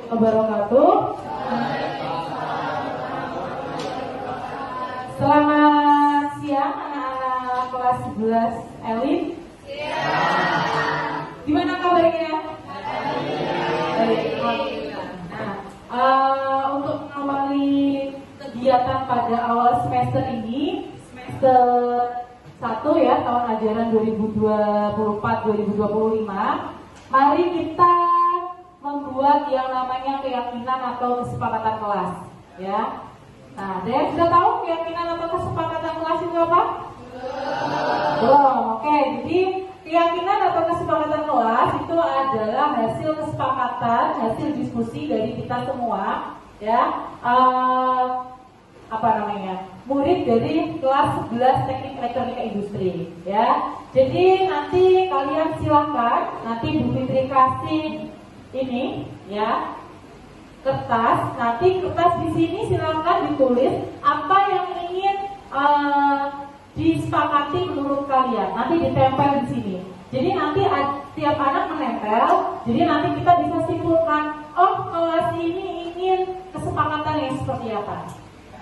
wabarakatuh. Selamat siang anak-anak kelas 11 elit. Gimana kabarnya? Baik. Untuk mengawali kegiatan pada awal semester ini, semester 1 ya, tahun ajaran 2024-2025, mari kita membuat yang namanya keyakinan atau kesepakatan kelas, ya. Nah, saya sudah tahu keyakinan atau kesepakatan kelas itu apa? Belum. Oke, jadi keyakinan atau kesepakatan kelas itu adalah hasil kesepakatan, hasil diskusi dari kita semua, ya. Murid dari kelas 11 Teknik Elektronika Industri, ya. Jadi nanti kalian silakan, nanti Bu Fitri kasih ini, ya, kertas. Nanti kertas di sini silakan ditulis apa yang ingin disepakati menurut kalian. Nanti ditempel di sini. Jadi nanti tiap anak menempel. Jadi nanti kita bisa simpulkan, oh kelas ini ingin kesepakatan yang seperti apa.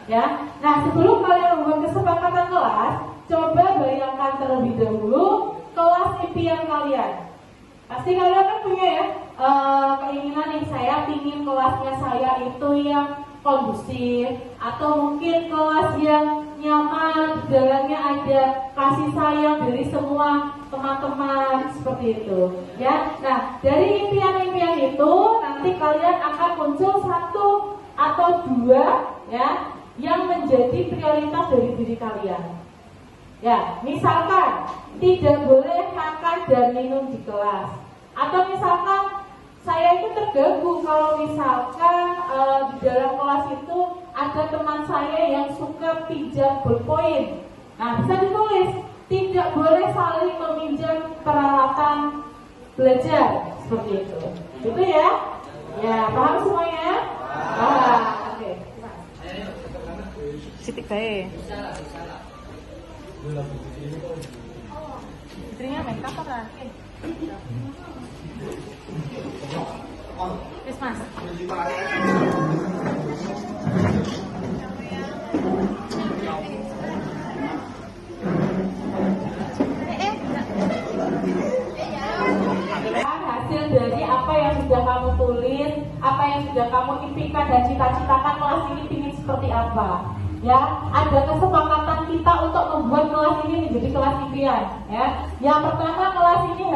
Ya, nah sebelum kalian membuat kesepakatan kelas, coba bayangkan terlebih dahulu kelas impian kalian. Pasti kalian kan punya ya keinginan yang saya ingin kelasnya saya itu yang kondusif, atau mungkin kelas yang nyaman, di dalamnya ada kasih sayang dari semua teman-teman seperti itu. Ya, nah dari impian-impian itu nanti kalian akan muncul satu atau dua ya yang menjadi prioritas dari diri kalian. Ya, misalkan tidak boleh makan dan minum di kelas. Atau misalkan saya itu terganggu kalau misalkan di dalam kelas itu ada teman saya yang suka pinjam ballpoint. Nah, bisa ditulis, tidak boleh saling meminjam peralatan belajar seperti itu. Itu ya? Ya, paham semuanya? Paham. Oke. Sitik bae. Fitrinya main kapan lah? Wis Mas. Hasil dari apa yang sudah kamu tulis, apa yang sudah kamu impikan dan cita-citakan kelas ini ingin seperti apa. Ya, ada kesepakatan kita untuk membuat kelas ini menjadi kelas impian. Ya, yang pertama kelas ini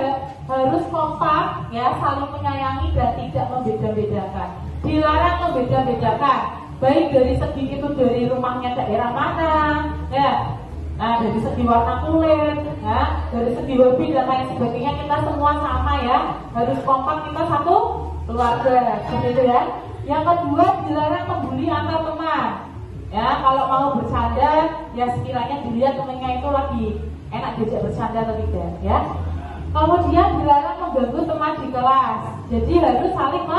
harus kompak, ya, saling menyayangi dan tidak membeda-bedakan. Dilarang membeda-bedakan, baik dari segi itu dari rumahnya daerah mana, ya, nah dari segi warna kulit, ya, dari segi hobi dan lain sebagainya kita semua sama ya, harus kompak, kita satu keluarga, seperti itu ya. Yang kedua, dilarang membuli antar teman. Ya, kalau mau bercanda, ya sekiranya dilihat temannya itu lagi enak diajak bercanda atau tidak, ya. Kemudian dilarang mengganggu teman di kelas. Jadi harus saling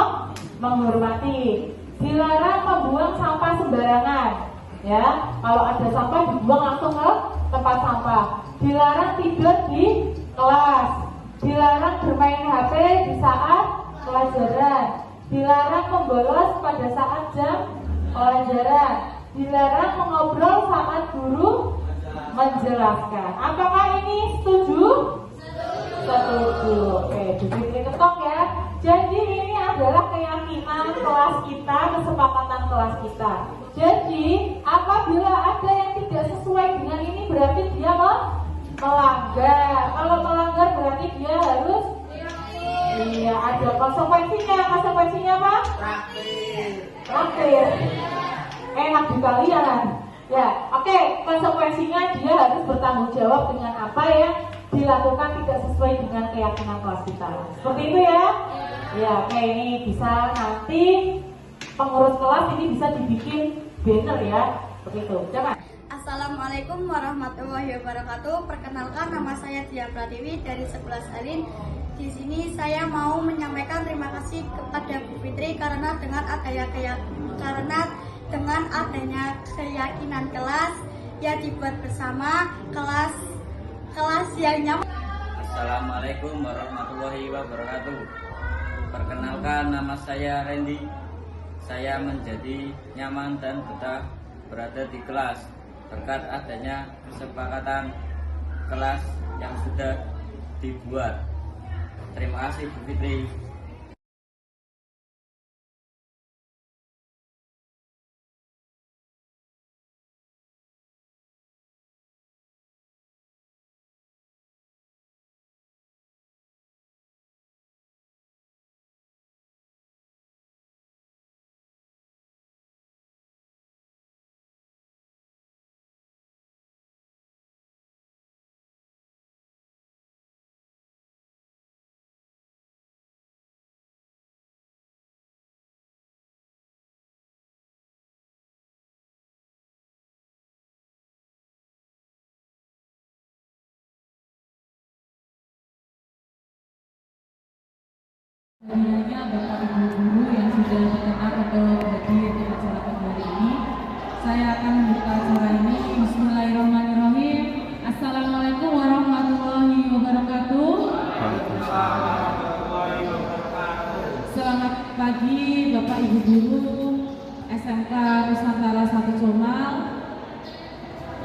menghormati. Dilarang membuang sampah sembarangan. Ya, kalau ada sampah dibuang langsung ke tempat sampah. Dilarang tidur di kelas. Dilarang bermain HP di saat pelajaran. Dilarang membolos pada saat jam pelajaran. Dilarang mengobrol saat guru menjelaskan. Apakah ini setuju? Setuju. Oke, diberi ketok ya. Jadi ini adalah keyakinan kelas kita, kesepakatan kelas kita. Jadi apabila ada yang tidak sesuai dengan ini berarti dia melanggar. Kalau melanggar berarti dia harus ada konsekuensinya. Konsekuensinya apa? Traktir. Enak di kalian. Ya, oke, konsekuensinya dia harus bertanggung jawab dengan apa yang dilakukan tidak sesuai dengan keyakinan kelas kita. Seperti itu ya. Ya, oke, ini bisa nanti pengurus kelas ini bisa dibikin banner ya. Begitu. Jangan. Assalamualaikum warahmatullahi wabarakatuh. Perkenalkan, nama saya Dia Pratiwi dari 11 Alin. Di sini saya mau menyampaikan terima kasih kepada Bu Fitri karena dengan adanya keyakinan kelas yang dibuat bersama, kelas yang nyaman. Assalamualaikum warahmatullahi wabarakatuh. Perkenalkan, nama saya Randy. Saya menjadi nyaman dan betah berada di kelas berkat adanya kesepakatan kelas yang sudah dibuat. Terima kasih Bu Fitri. Hadiahnya Bapak Ibu Guru yang sudah berkenan untuk hadir di acara pada hari ini. Saya akan membuka acara ini. Bismillahirrahmanirrahim. Assalamualaikum warahmatullahi wabarakatuh. Selamat pagi Bapak Ibu Guru SMK Nusantara 1 Comal.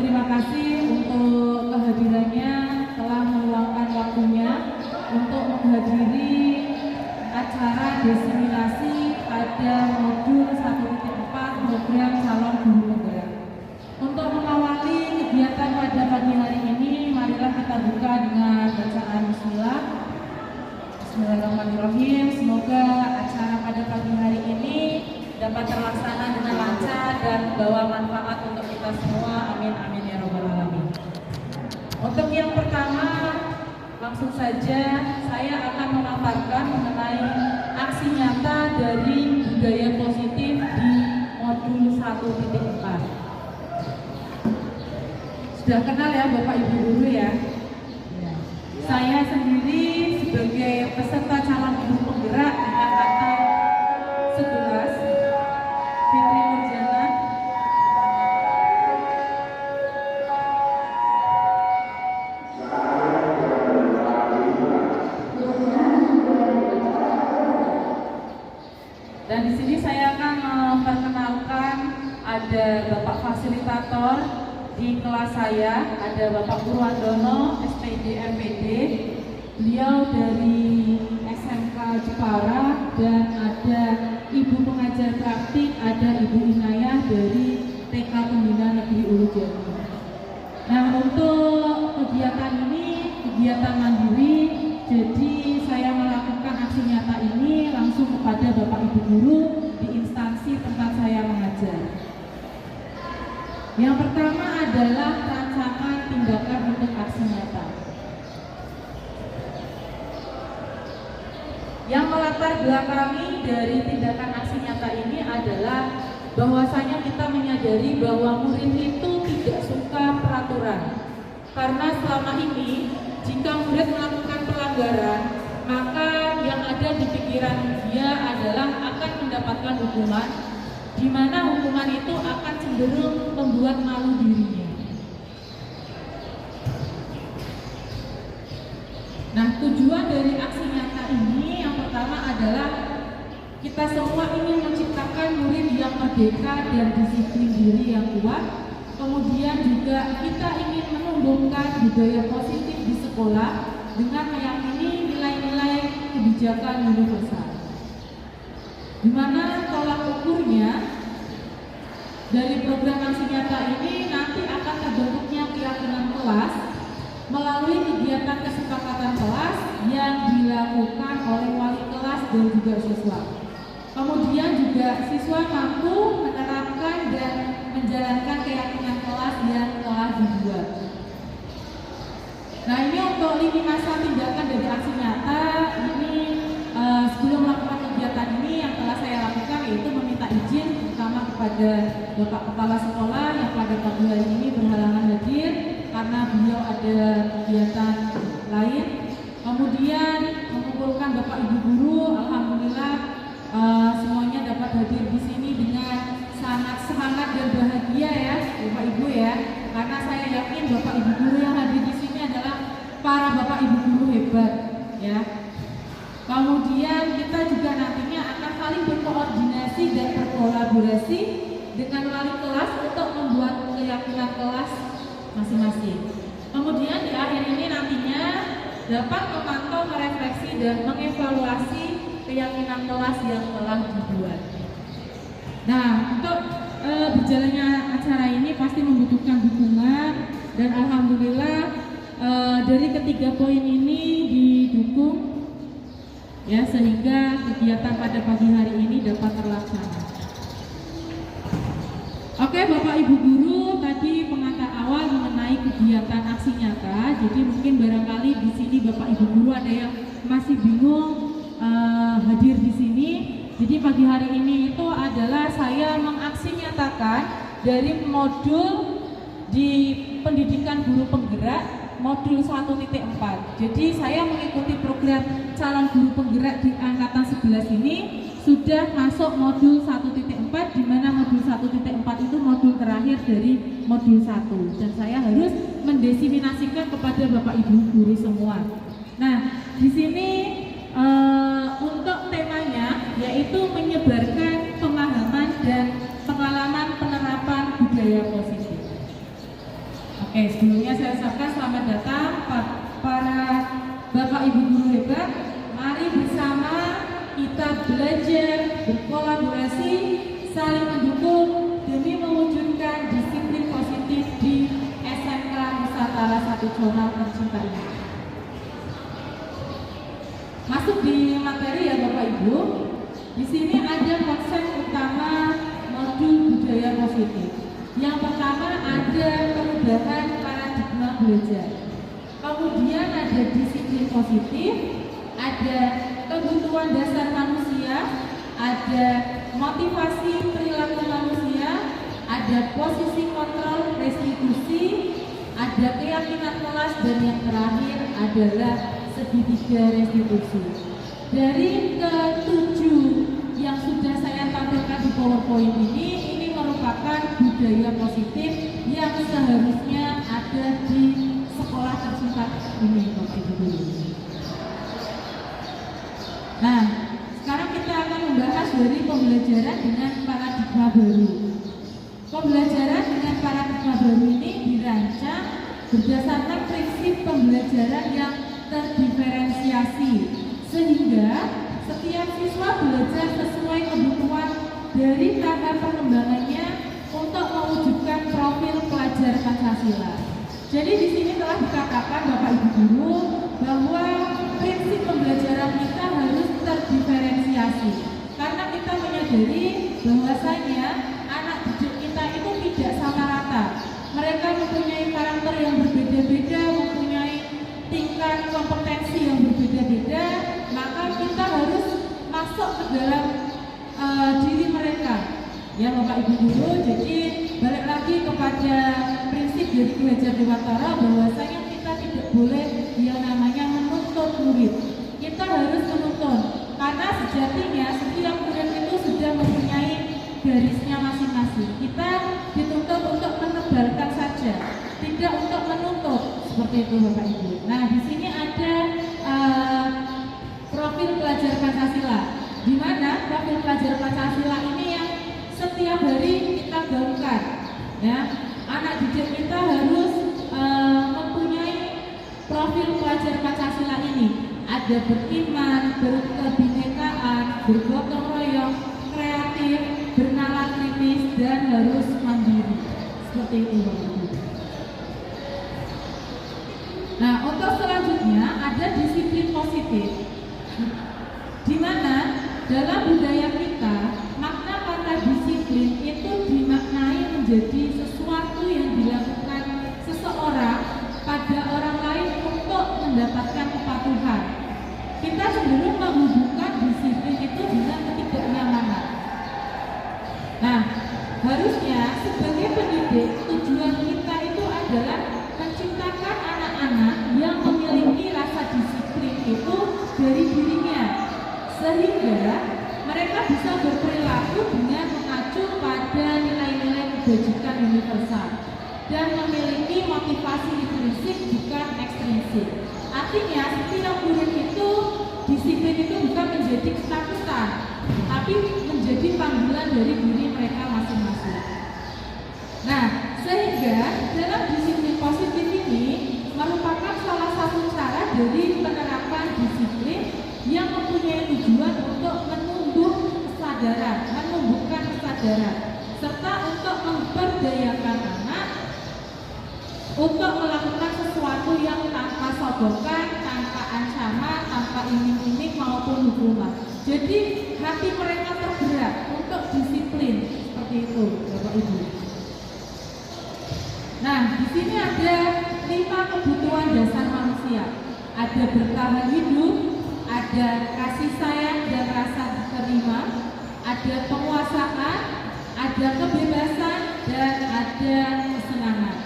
Terima kasih untuk kehadirannya, telah meluangkan waktunya untuk menghadiri acara diseminasi pada modul 1.4 program calon guru penggerak. Untuk mengawali kegiatan pada pagi hari ini, marilah kita buka dengan bacaan bismillah. Bismillahirrahmanirrahim. Semoga acara pada pagi hari ini dapat terlaksana dengan lancar dan membawa manfaat untuk kita semua. Amin amin ya rabbal alamin. Untuk yang pertama, langsung saja saya akan memaparkan mengenai aksi nyata dari budaya positif di modul 1.4. Sudah kenal ya Bapak Ibu Guru ya? Saya sendiri sebagai peserta calon guru penggerak di angkatan 11, Fitri Nurjana. Dan di sini saya akan memperkenalkan ada Bapak Fasilitator di kelas saya, ada Bapak Purwandono, SPD MPD. Beliau dari SMK Jepara, dan ada Ibu pengajar praktik, ada Ibu Inayah dari TK Pembina Negeri Ulujati. Nah, untuk kegiatan ini kegiatan mandiri, jadi saya melakukan aksi nyata ini langsung kepada Bapak Ibu Guru di instansi tempat saya mengajar. Yang pertama adalah rancangan tindakan untuk aksi nyata. Yang melatar belakangi dari tindakan aksi nyata ini adalah bahwasanya kita menyadari bahwa murid itu tidak suka peraturan. Karena selama ini jika murid melakukan pelanggaran, maka yang ada di pikiran dia adalah akan mendapatkan hukuman, di mana hukuman itu akan cenderung membuat malu dirinya. Nah, tujuan dari aksi nyata ini yang pertama adalah kita semua ingin menciptakan murid yang merdeka dan disiplin diri yang kuat. Kemudian juga kita ingin menumbuhkan budaya positif di sekolah dengan meyakini nilai-nilai kebijakan universal. Di mana tolak ukurnya dari program aksi nyata ini nanti akan terbentuknya keyakinan kelas melalui kegiatan kesepakatan kelas yang dilakukan oleh wali kelas dan juga siswa. Kemudian juga siswa mampu menerapkan dan menjalankan keyakinan kelas yang telah dibuat. Nah, ini untuk lini masa tindakan dari aksi nyata ini sebelum melakukan kegiatan ini yang telah saya lakukan yaitu meminta izin pertama kepada Bapak Kepala Sekolah yang pada pagi hari ini berhalangan hadir karena beliau ada kegiatan lain. Kemudian mengumpulkan Bapak Ibu Guru, alhamdulillah semuanya dapat hadir di sini dengan sangat semangat dan bahagia ya Bapak Ibu ya. Karena saya yakin Bapak Ibu Guru yang hadir di sini adalah para Bapak Ibu Guru hebat ya. Kemudian kita juga nantinya akan saling berkoordinasi dan berkolaborasi dengan wali kelas untuk membuat keyakinan kelas masing-masing. Kemudian di akhir ini nantinya dapat memantau, merefleksi, dan mengevaluasi keyakinan kelas yang telah dibuat. Nah, untuk berjalannya acara ini pasti membutuhkan dukungan, dan alhamdulillah dari ketiga poin ini didukung ya, sehingga kegiatan pada pagi hari ini dapat terlaksana. Oke, Bapak Ibu guru, tadi pengantar awal mengenai kegiatan aksi nyata. Jadi mungkin barangkali di sini Bapak Ibu guru ada yang masih bingung hadir di sini. Jadi pagi hari ini itu adalah saya mengaksi nyatakan dari modul di pendidikan guru penggerak modul 1.4. Jadi saya mengikuti program calon guru penggerak di angkatan 11 ini sudah masuk modul 1.4, di mana modul 1.4 itu modul terakhir dari modul 1, dan saya harus mendiseminasikan kepada Bapak Ibu guru semua. Nah, di sini untuk temanya yaitu menyebarkan pemahaman dan pengalaman penerapan budaya positif. Oke, sebelumnya saya ucapkan selamat datang para Bapak Ibu guru hebat. Mari bersama kita belajar, berkolaborasi, saling mendukung demi mewujudkan disiplin positif di SMK Nusantara 1 Zona tercinta ini. Masuk di materi ya Bapak Ibu. Di sini ada konsep utama modul budaya positif. Yang pertama ada perubahan paradigma belajar. Kemudian ada disiplin positif, ada kebutuhan dasar manusia, ada motivasi perilaku manusia, ada posisi kontrol restitusi, ada keyakinan kelas, dan yang terakhir adalah segitiga restitusi. Dari ketujuh yang sudah saya tampilkan di PowerPoint ini merupakan budaya positif yang seharusnya ada di sekolah tercinta ini, Bapak Ibu guru. Nah, sekarang kita akan membahas dari pembelajaran dengan paradigma baru. Pembelajaran dengan paradigma baru ini dirancang berdasarkan prinsip pembelajaran yang terdiferensiasi, sehingga setiap siswa belajar sesuai kebutuhan dari tahap perkembangannya untuk mewujudkan profil pelajar Pancasila. Jadi di sini telah dikatakan Bapak Ibu guru bahwa prinsip pembelajaran kita harus terdiferensiasi, karena kita menyadari bahwasanya anak didik kita itu tidak sama rata. Mereka mempunyai karakter yang berbeda-beda, mempunyai tingkat kompetensi yang berbeda-beda, maka kita harus masuk ke dalam diri mereka ya Bapak Ibu guru. Jadi balik lagi kepada prinsip dari Ki Hajar Dewantara bahwasanya kita tidak boleh yang namanya menuntut murid. Kita harus menuntun, karena sejatinya setiap murid itu sudah mempunyai garisnya masing-masing. Kita dituntut untuk menebalkan saja, tidak untuk menuntut, seperti itu Bapak Ibu. Nah, di sini ada profil pelajar Pancasila, di mana profil pelajar Pancasila ini yang setiap hari kita gaungkan. Ya, anak didik kita harus mempunyai profil pelajar Pancasila ini. Ada beriman, berkebinekaan, bergotong royong, kreatif, bernalar kritis, dan harus mandiri. Seperti itu Bapak Ibu. Nah, untuk selanjutnya ada disiplin positif, di mana dalam budaya kita makna kata disiplin itu dimaknai menjadi sesuatu yang dilakukan seseorang pada orang lain untuk mendapatkan kepatuhan. Kita cenderung menghubungkan disiplin itu dengan ketidaknyamanan. Nah, harusnya sebagai pendidik tujuan kita itu adalah menciptakan anak-anak yang memiliki rasa disiplin itu dari dirinya, sehingga mereka bisa berperilaku dengan mengacu pada nilai-nilai kebajikan universal dan memiliki motivasi intrinsik bukan ekstrinsik. Artinya setiap murid itu disiplin itu bukan menjadi ketakutan, tapi menjadi panggilan dari diri mereka masing-masing. Nah, sehingga dalam disiplin positif ini merupakan salah satu cara dari penerapan disiplin yang mempunyai tujuan untuk menumbuhkan kesadaran, serta untuk memberdayakan anak untuk melakukan sesuatu yang tanpa sogokan, tanpa ancaman, tanpa iming-iming maupun hukuman. Jadi hati mereka tergerak untuk disiplin seperti itu, Bapak Ibu. Nah, di sini ada 5 kebutuhan dasar manusia. Ada bertahan hidup, ada kasih sayang dan rasa diterima, ada penguasaan, ada kebebasan, dan ada kesenangan.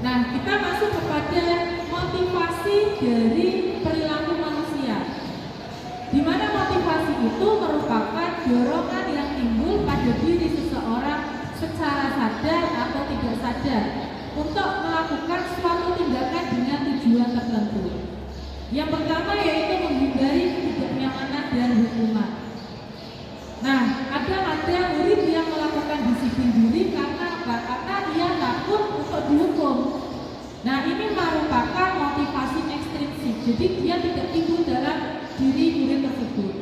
Nah, kita masuk kepada motivasi dari perilaku manusia, di mana motivasi itu merupakan dorongan yang timbul pada diri seseorang secara sadar atau tidak sadar untuk melakukan suatu tindakan dengan tujuan tertentu. Yang pertama yaitu menghindari ketidaknyamanan dan hukuman. Nah, ada murid yang melakukan disiplin diri karena apa? Karena dia takut untuk dihukum. Nah, ini merupakan motivasi ekstrinsik. Jadi dia tidak timbul dalam diri murid tersebut.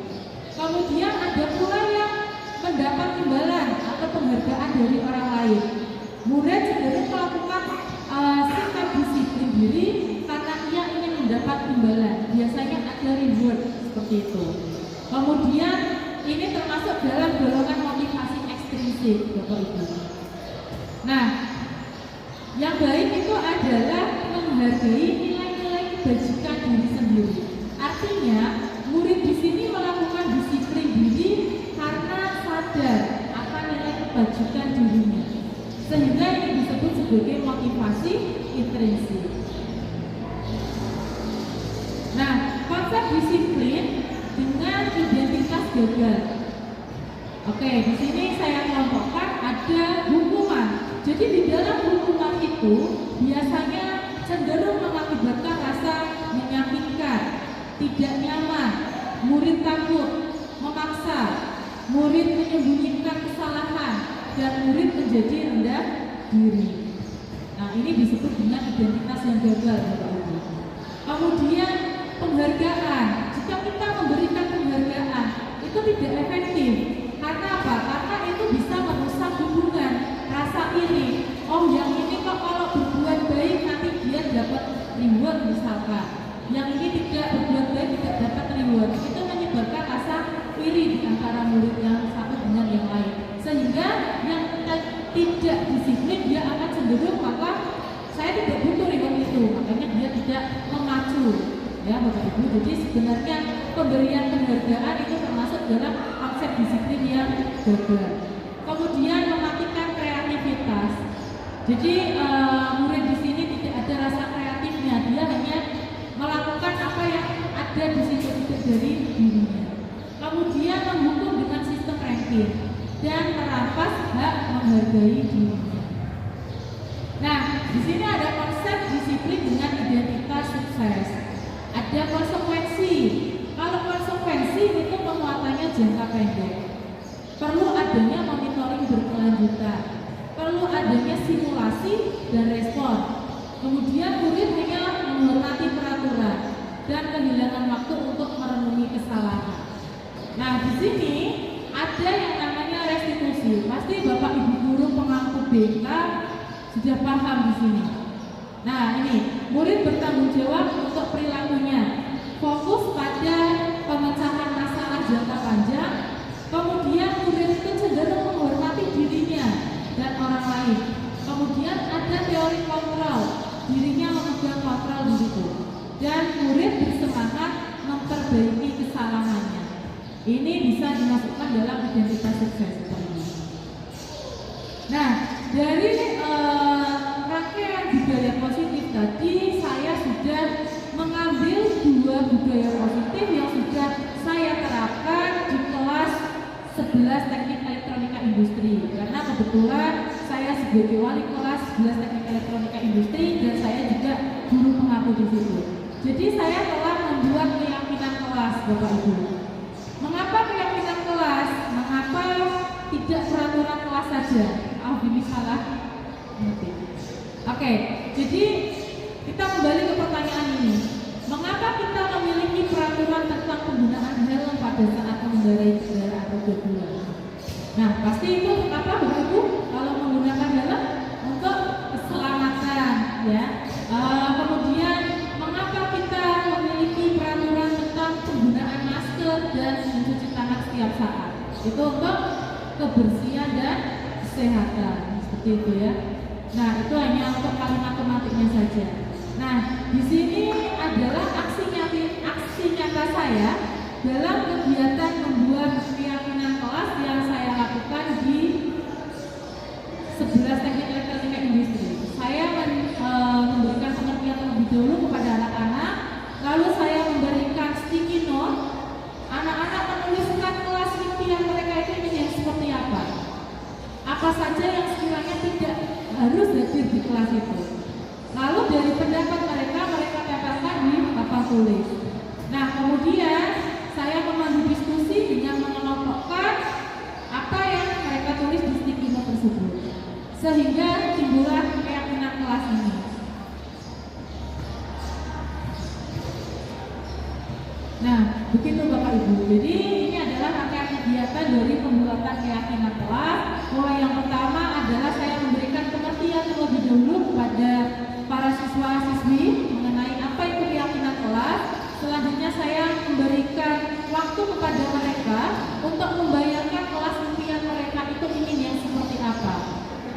Kemudian ada pula yang mendapat imbalan atau penghargaan dari orang lain. Murid cenderung melakukan sikap disiplin diri karena ia ingin mendapat imbalan. Biasanya ada reward seperti itu. Kemudian ini termasuk dalam golongan motivasi ekstrinsik, Bapak Ibu. Nah, yang baik itu adalah menghargai nilai-nilai kebajikan diri sendiri. Artinya, murid di sini melakukan disiplin diri karena sadar akan nilai kebajikan dirinya, sehingga ini disebut sebagai motivasi intrinsik. Nah, konsep disiplin dengan identitas gagal. Oke, di sini saya kelompokkan ada hukuman. Jadi di dalam hukuman itu biasanya cenderung mengakibatkan rasa menyakitkan, tidak nyaman, murid takut, memaksa, murid menyembunyikan kesalahan, dan murid menjadi rendah diri. Nah, ini disebut dengan identitas yang gagal, Bapak Ibu. Kemudian penghargaan. Jika kita memberikan penghargaan, itu tidak efektif. Karena apa? Karena itu bisa merusak hubungan, rasa iri. Oh, yang ini kok kalau berbuat baik nanti dia dapat reward misalkan. Yang ini tidak berbuat baik tidak dapat reward. Itu menyebabkan rasa iri di antara murid yang satu dengan yang lain. Sehingga yang tidak disiplin dia akan cenderung maka saya tidak butuh reward itu. Makanya dia tidak memacu. Ya, Bapak Ibu. Jadi sebenarnya pemberian penghargaan itu termasuk dalam konsep disiplin yang gagal. Kemudian mematikan kreativitas. Jadi murid di sini tidak ada rasa kreatifnya, dia hanya melakukan apa yang ada di situ dari dirinya. Kemudian menghukum dengan sistem ranking dan merampas hak menghargai dirinya. Nah, di sini ada konsep disiplin dengan identitas sukses. Ada konsekuensi. Kalau konsekuensi itu penguatannya jangka pendek. Perlu adanya monitoring berkelanjutan. Perlu adanya simulasi dan respon. Kemudian murid hanya menghormati peraturan dan kehilangan waktu untuk merenungi kesalahan. Nah, di sini ada yang namanya restitusi. Pasti Bapak Ibu guru pemangku BK sudah paham di sini. Nah, ini murid bertanggung jawab untuk perilakunya, fokus pada pemecahan masalah jangka panjang. Kemudian murid itu cenderung menghormati dirinya dan orang lain. Kemudian ada teori kontrol, dirinya memegang kontrol di situ. Dan murid bersemangat memperbaiki kesalahannya. Ini bisa dimasukkan dalam identitas sukses. Nah, dari rangkaian budaya positif tadi saya sudah mengambil 2 budaya positif yang sudah saya terapkan di kelas 11 teknik elektronika industri. Karena kebetulan saya sebagai wali kelas 11 teknik elektronika industri dan saya juga guru pengaku di situ. Jadi saya telah kelas, Bapak Ibu. Mengapa keyakinan kelas? Mengapa tidak peraturan kelas saja? Ini salah. Oke, jadi kita kembali ke pertanyaan ini. Mengapa kita memiliki peraturan tentang penggunaan helm pada saat mengendarai kendaraan roda 2? Nah, pasti itu kenapa Bapak Ibu kalau menggunakan helm untuk keselamatan, ya. Kemudian mengapa kita memiliki peraturan tentang penggunaan masker dan mencuci tangan setiap saat? Itu untuk kebersihan dan kesehatan, seperti itu ya. Nah, itu hanya untuk kalimat tematiknya saja. Nah, di sini adalah aksi nyata saya dalam kegiatan membuat keyakinan kelas yang saya lakukan di 11 teknik elektronika industri. Saya memberikan pengertian terlebih dahulu kepada anak-anak, lalu saya memberikan sticky note. Anak-anak menuliskan kelas impian mereka itu ingin seperti apa saja yang sekiranya tidak harus hadir di kelas itu. Lalu dari pendapat mereka tempelkan di papan tulis. Nah, kemudian saya memandu diskusi dengan mengelompokkan apa yang mereka tulis di sticky note tersebut, sehingga timbullah keyakinan kelas ini. Nah, begitu Bapak Ibu. Jadi ini adalah rangkaian kegiatan dari pembuatan keyakinan kelas. Mulai yang pertama adalah saya memberikan pengertian terlebih dahulu kepada para siswa-siswi mengenai apa itu keyakinan kelas. Selanjutnya saya memberikan waktu kepada mereka untuk membayangkan kelas impian mereka itu ingin yang seperti apa.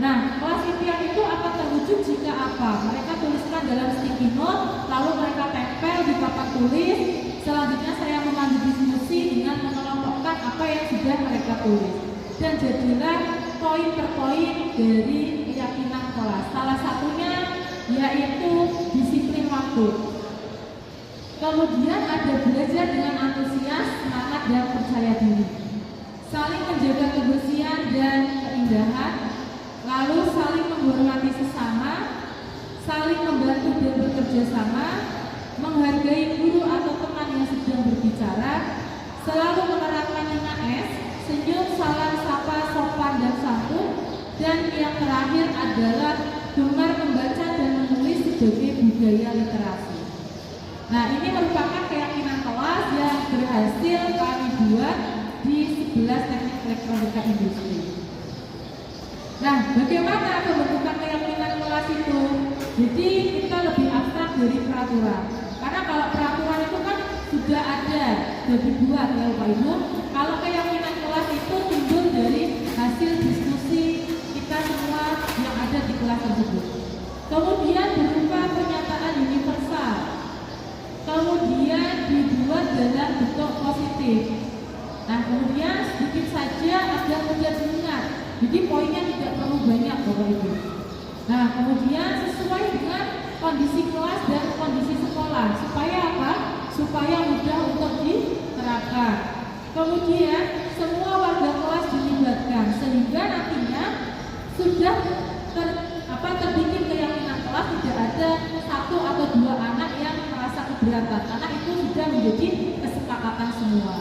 Nah, kelas impian itu akan terwujud jika apa? Mereka tuliskan dalam sticky note, lalu mereka tempel di papan tulis. Selanjutnya saya memandu diskusi dengan mengelompokkan apa yang sudah mereka tulis. Dan jadilah poin per poin dari keyakinan kelas. Salah satunya yaitu disiplin waktu. Kemudian ada belajar dengan antusias, semangat dan percaya diri. Saling menjaga kebersihan dan keindahan. Lalu saling menghormati sesama, saling membantu dan bekerja sama, menghargai guru atau teman yang sedang berbicara, selalu menerapkan 5S, senyum, salam, sapa, sopan dan santun, dan yang terakhir adalah gemar membaca dan menulis sebagai budaya literasi. Nah, ini merupakan keyakinan kelas yang berhasil kami buat di 11 teknik elektronika industri. Nah, bagaimana pembentukan keyakinan kelas itu? Jadi kita lebih abstrak dari peraturan. Karena kalau peraturan itu kan sudah ada, sudah dibuat ya Bapak Ibu. Kalau keyakinan kelas itu timbul dari hasil diskusi kita semua yang ada di kelas tersebut. Kemudian berupa pernyataan universal. Kemudian dibuat dalam bentuk positif. Nah, kemudian sedikit saja agar mudah diingat. Jadi poinnya tidak terlalu banyak Bapak Ibu. Nah, kemudian sesuai dengan kondisi kelas dan kondisi sekolah. Supaya apa? Supaya mudah untuk diterapkan. Kemudian semua warga kelas dilibatkan sehingga nantinya sudah terbikin keyakinan kelas, tidak ada 1 atau 2 anak yang merasa keberatan. Karena itu sudah menjadi kesepakatan semua.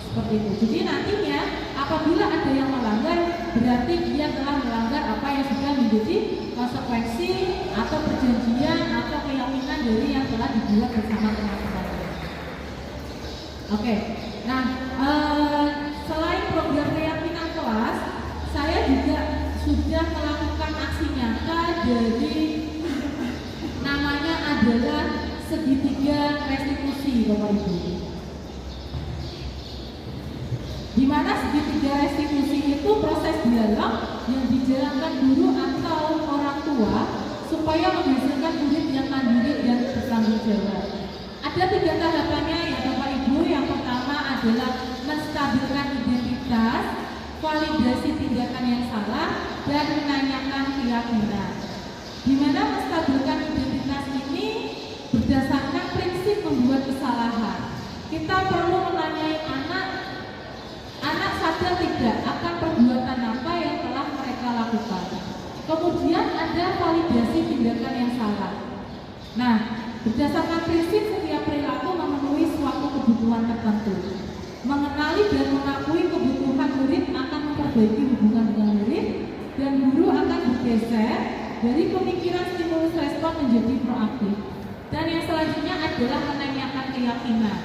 Seperti itu. Jadi nantinya apabila ada yang melanggar, berarti dia telah melanggar apa yang sudah menjadi konsekuensi atau perjanjian atau keyakinan dari yang telah dibuat bersama teman-teman. Oke. Nah, selain program keyakinan kelas, saya juga sudah melakukan aksi nyata dari namanya adalah segitiga restitusi Bapak Ibu. Di mana segitiga restitusi itu proses dialog yang dijalankan guru atau orang tua supaya menghasilkan murid yang mandiri dan bertanggung jawab. Ada 3 tahapannya ya Bapak Ibu. Yang pertama adalah menstabilkan identitas, validasi tindakan yang salah, dan menanyakan keyakinan. Di mana menstabilkan identitas ini berdasarkan prinsip membuat kesalahan. Kita perlu menanyai anak sadar tidak akan perbuatan apa yang telah mereka lakukan. Kemudian ada validasi tindakan yang salah. Nah, berdasarkan prinsip setiap perilaku memenuhi suatu kebutuhan kebutuhan tertentu. Mengenali dan mengakui kebutuhan murid akan memperbaiki hubungan dengan murid, dan guru akan bergeser dari pemikiran stimulus respon menjadi proaktif. Dan yang selanjutnya adalah menanyakan keyakinan.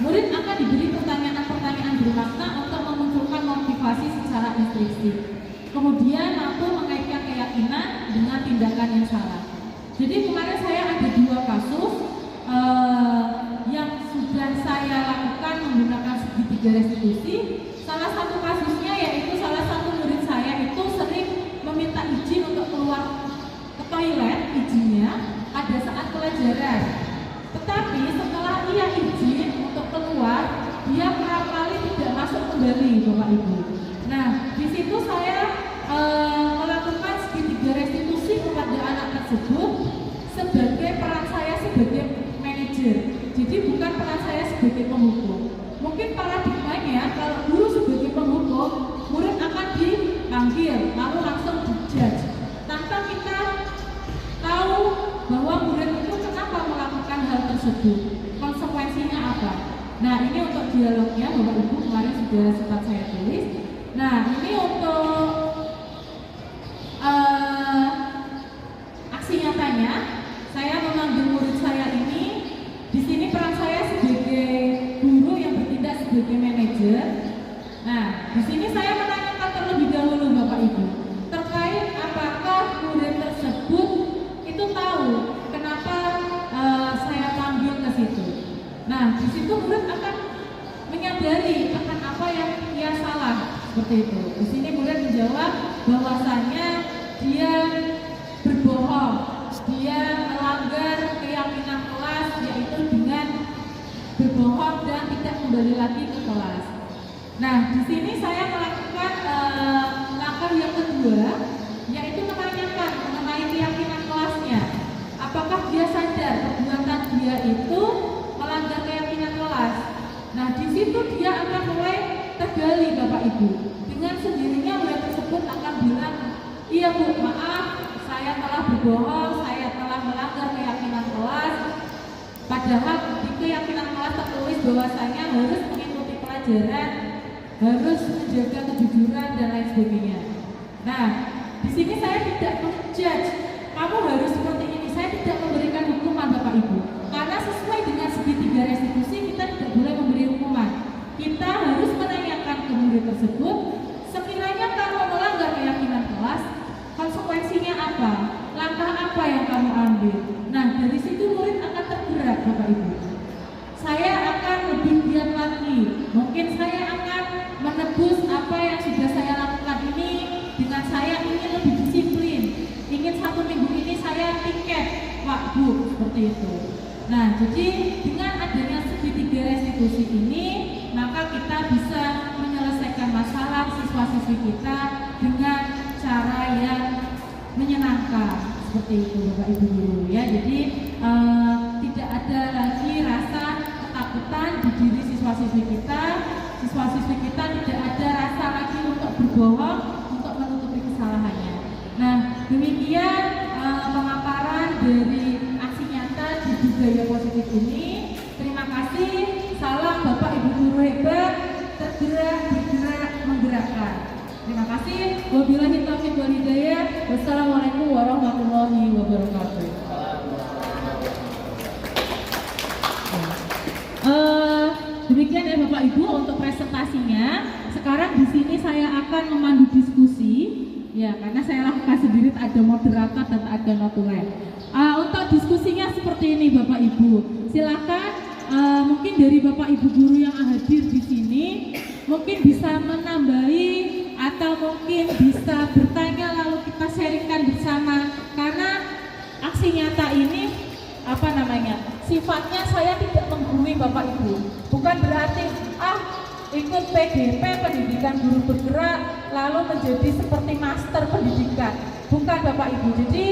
Murid akan diberi pertanyaan-pertanyaan bermakna untuk memunculkan motivasi secara instruksi. Kemudian mampu mengaitkan keyakinan dengan tindakan yang salah. Jadi kemarin saya ada 2 kasus yang sudah saya lakukan menggunakan segitiga restitusi. Salah satu kasusnya yaitu salah satu murid saya itu sering meminta izin untuk keluar ke toilet, izinnya pada saat pelajaran. Tetapi setelah ia izin untuk keluar, dia kerap kali tidak masuk kembali, Bapak Ibu. Nah, di situ saya melakukan segitiga restitusi kepada anak tersebut sebagai peran saya sebagai manajer. Jadi bukan peran saya sebagai penghukum. Mungkin paradigmanya kalau guru sebagai penghukum, murid akan dipanggil lalu langsung dijudge tanpa kita tahu bahwa murid itu kenapa melakukan hal tersebut, konsekuensinya apa. Nah, ini untuk dialognya Bapak Ibu kemarin sudah sempat saya tulis. Nah, ini untuk aksi nyatanya, saya memanggil murid saya ini. Di sini peran saya sebagai guru yang bertindak sebagai manajer. Nah, di sini saya menanyakan terlebih dahulu Bapak Ibu terkait apakah murid tersebut itu tahu kenapa saya panggil ke situ. Nah, di situ murid akan menyadari akan apa yang ia salah, seperti itu. Di sini murid menjawab bahwasanya dia berbohong, dia melanggar keyakinan kelas, yaitu dengan berbohong dan tidak kembali lagi ke kelas. Nah, di sini saya melakukan langkah yang kedua, yaitu menanyakan mengenai keyakinan kelasnya. Apakah dia sadar perbuatan dia itu melanggar keyakinan kelas? Nah, di situ dia akan mulai tergali, Bapak Ibu. Dengan sendirinya murid tersebut akan bilang, iya Bu, maaf, saya telah berbohong, saya telah melanggar keyakinan kelas. Padahal di keyakinan kelas tertulis bahwasanya harus mengikuti pelajaran, harus menjaga kejujuran dan lain sebagainya. Nah, di sini saya tidak menjudge, kamu harus seperti ini. Saya tidak memberikan hukuman Bapak Ibu, karena sesuai dengan segitiga restitusi kita tidak boleh memberi hukuman. Kita harus menanyakan ke murid tersebut, sekiranya kamu melanggar keyakinan kelas, konsekuensinya apa? Langkah apa yang kamu ambil? Nah, dari situ murid akan tergerak Bapak Ibu. Saya akan lebih giat lagi. Mungkin saya akan menebus apa yang sudah saya lakukan ini dengan saya ingin lebih disiplin. Ingin 1 minggu ini saya tiket, Pak Bu, seperti itu. Nah, jadi dengan adanya segitiga restitusi ini, maka kita bisa menyelesaikan masalah siswa-siswi kita dengan cara yang menyenangkan, seperti itu Bapak Ibu guru ya. Jadi tidak ada lagi rasa ketakutan di diri siswa-siswi kita. Siswa-siswi kita tidak ada rasa lagi untuk berbohong, untuk menutupi kesalahannya. Nah, demikian pemaparan dari aksi nyata di budaya positif ini. Terima kasih. Salam Bapak Ibu guru hebat, tergerak, bergerak, menggerakkan. Terima kasih. Wabillahi taufiq wal hidayah. Wassalamualaikum warahmatullahi wabarakatuh. Demikian ya Bapak Ibu untuk presentasinya. Sekarang di sini saya akan memandu diskusi. Ya, karena saya lakukan sendiri, ada moderator dan ada notulen. Untuk diskusinya seperti ini Bapak Ibu. Silakan mungkin dari Bapak Ibu guru yang hadir di sini mungkin bisa menambahi atau mungkin bisa bertanya lalu kita sharingkan bersama, karena aksi nyata ini sifatnya saya tidak menggurui Bapak Ibu, bukan berarti ikut PGP pendidikan guru bergerak lalu menjadi seperti master pendidikan, bukan Bapak Ibu. Jadi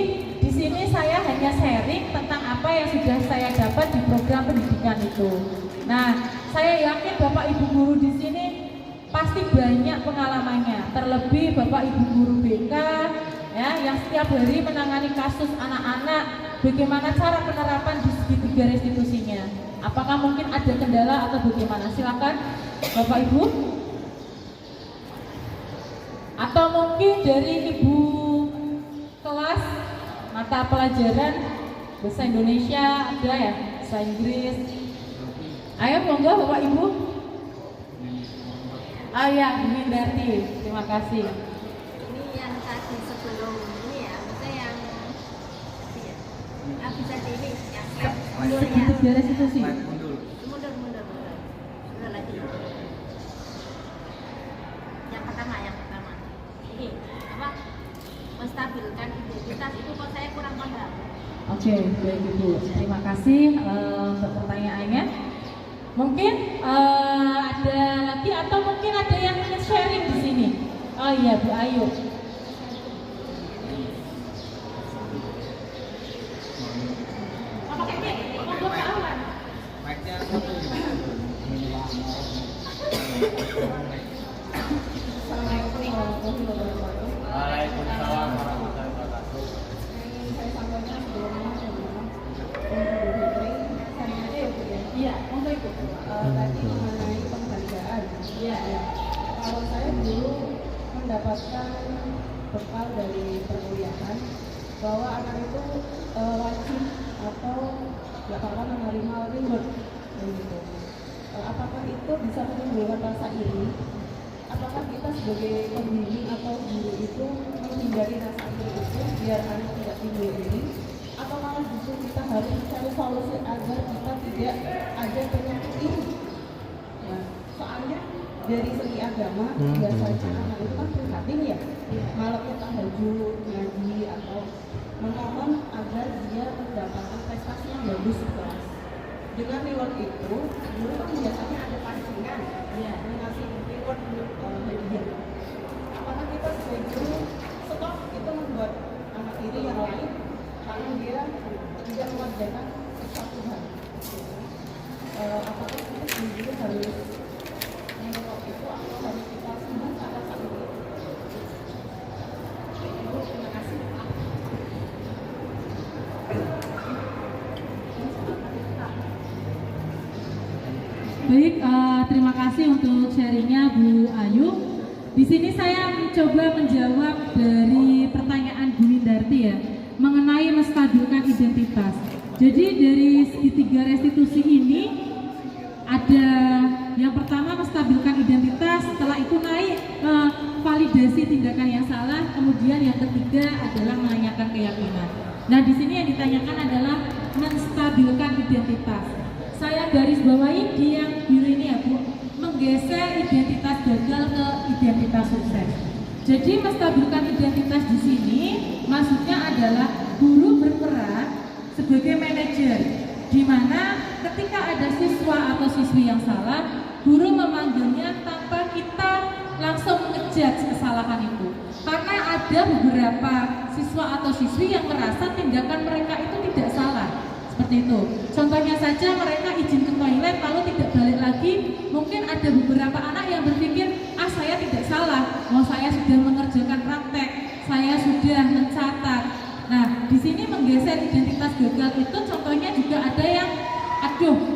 di sini saya hanya sharing tentang apa yang sudah saya dapat di program pendidikan itu. Nah, saya yakin Bapak Ibu guru di sini pasti banyak pengalamannya, terlebih Bapak Ibu guru BK ya, yang setiap hari menangani kasus anak-anak, bagaimana cara penerapan di segitiga restitusinya. Apakah mungkin ada kendala atau bagaimana? Silakan Bapak Ibu. Atau mungkin dari Ibu kelas mata pelajaran bahasa Indonesia ada ya, bahasa Inggris. Ayo monggo Bapak Ibu. Oh ya, Bu Darti, terima kasih. Ini yang tadi sebelum ini ya, maksudnya yang bisa ini yang mundur ya. Itu beres itu sih. Mundur. Mundur lagi. Yang pertama. Ini apa? Menstabilkan identitas itu kok saya kurang paham. Oke, baik Ibu. Terima kasih untuk pertanyaannya. Mungkin ada lagi atau mungkin ada yang ingin sharing di sini. Oh iya, Bu Ayu. Waalaikumsalam warahmatullahi wabarakatuh. Saya sampaikan sebelumnya Iya, monggo Ibu. tadi mengenai penghargaan. Iya. Kalau saya dulu mendapatkan bekal dari perkuliahan bahwa anak itu wajib atau nggak apa-apa menerima reward begitu. Apakah itu bisa menimbulkan rasa iri? Apakah kita sebagai pembimbing atau guru itu menghindari rasa iri itu biar anak tidak timbul iri? Atau malah justru kita harus mencari solusi agar kita tidak ada penyakit ini? Nah, soalnya dari segi agama biasanya anak itu kan prihatin ya, malamnya tahajud, ngaji atau memohon agar dia mendapatkan prestasi yang bagus di kelas. Dengan reward itu, guru kan biasanya ada pancingan, ya, mengasih reward hadiah. Apakah kita sebagai guru stop itu membuat anak iri yang lain karena dia tidak mengerjakan sesuatu hal? Apakah kita sendiri harus menolak itu atau harus kita semua cara sendiri? Ibu, terima kasih. Baik, terima kasih untuk sharingnya Bu Ayu. Di sini saya mencoba menjawab dari pertanyaan Bu Windarti ya, mengenai menstabilkan identitas. Jadi dari segitiga restitusi ini ada yang pertama menstabilkan identitas, setelah itu naik validasi tindakan yang salah, kemudian yang ketiga adalah menanyakan keyakinan. Nah di sini yang ditanyakan adalah menstabilkan identitas. Saya garis bawahi di yang biru ini ya Bu, menggeser identitas gagal ke identitas sukses. Jadi menstabilkan identitas di sini maksudnya adalah guru berperan sebagai manajer, di mana ketika ada siswa atau siswi yang salah, guru memanggilnya tanpa kita langsung ngejudge kesalahan itu. Karena ada beberapa siswa atau siswi yang merasa tindakan mereka itu tidak salah. Seperti itu. Contohnya saja mereka izin ke toilet lalu tidak balik lagi. Mungkin ada beberapa anak yang berpikir, saya tidak salah. Saya sudah mengerjakan praktek, saya sudah mencatat. Nah, di sini menggeser identitas gagal itu contohnya juga ada yang,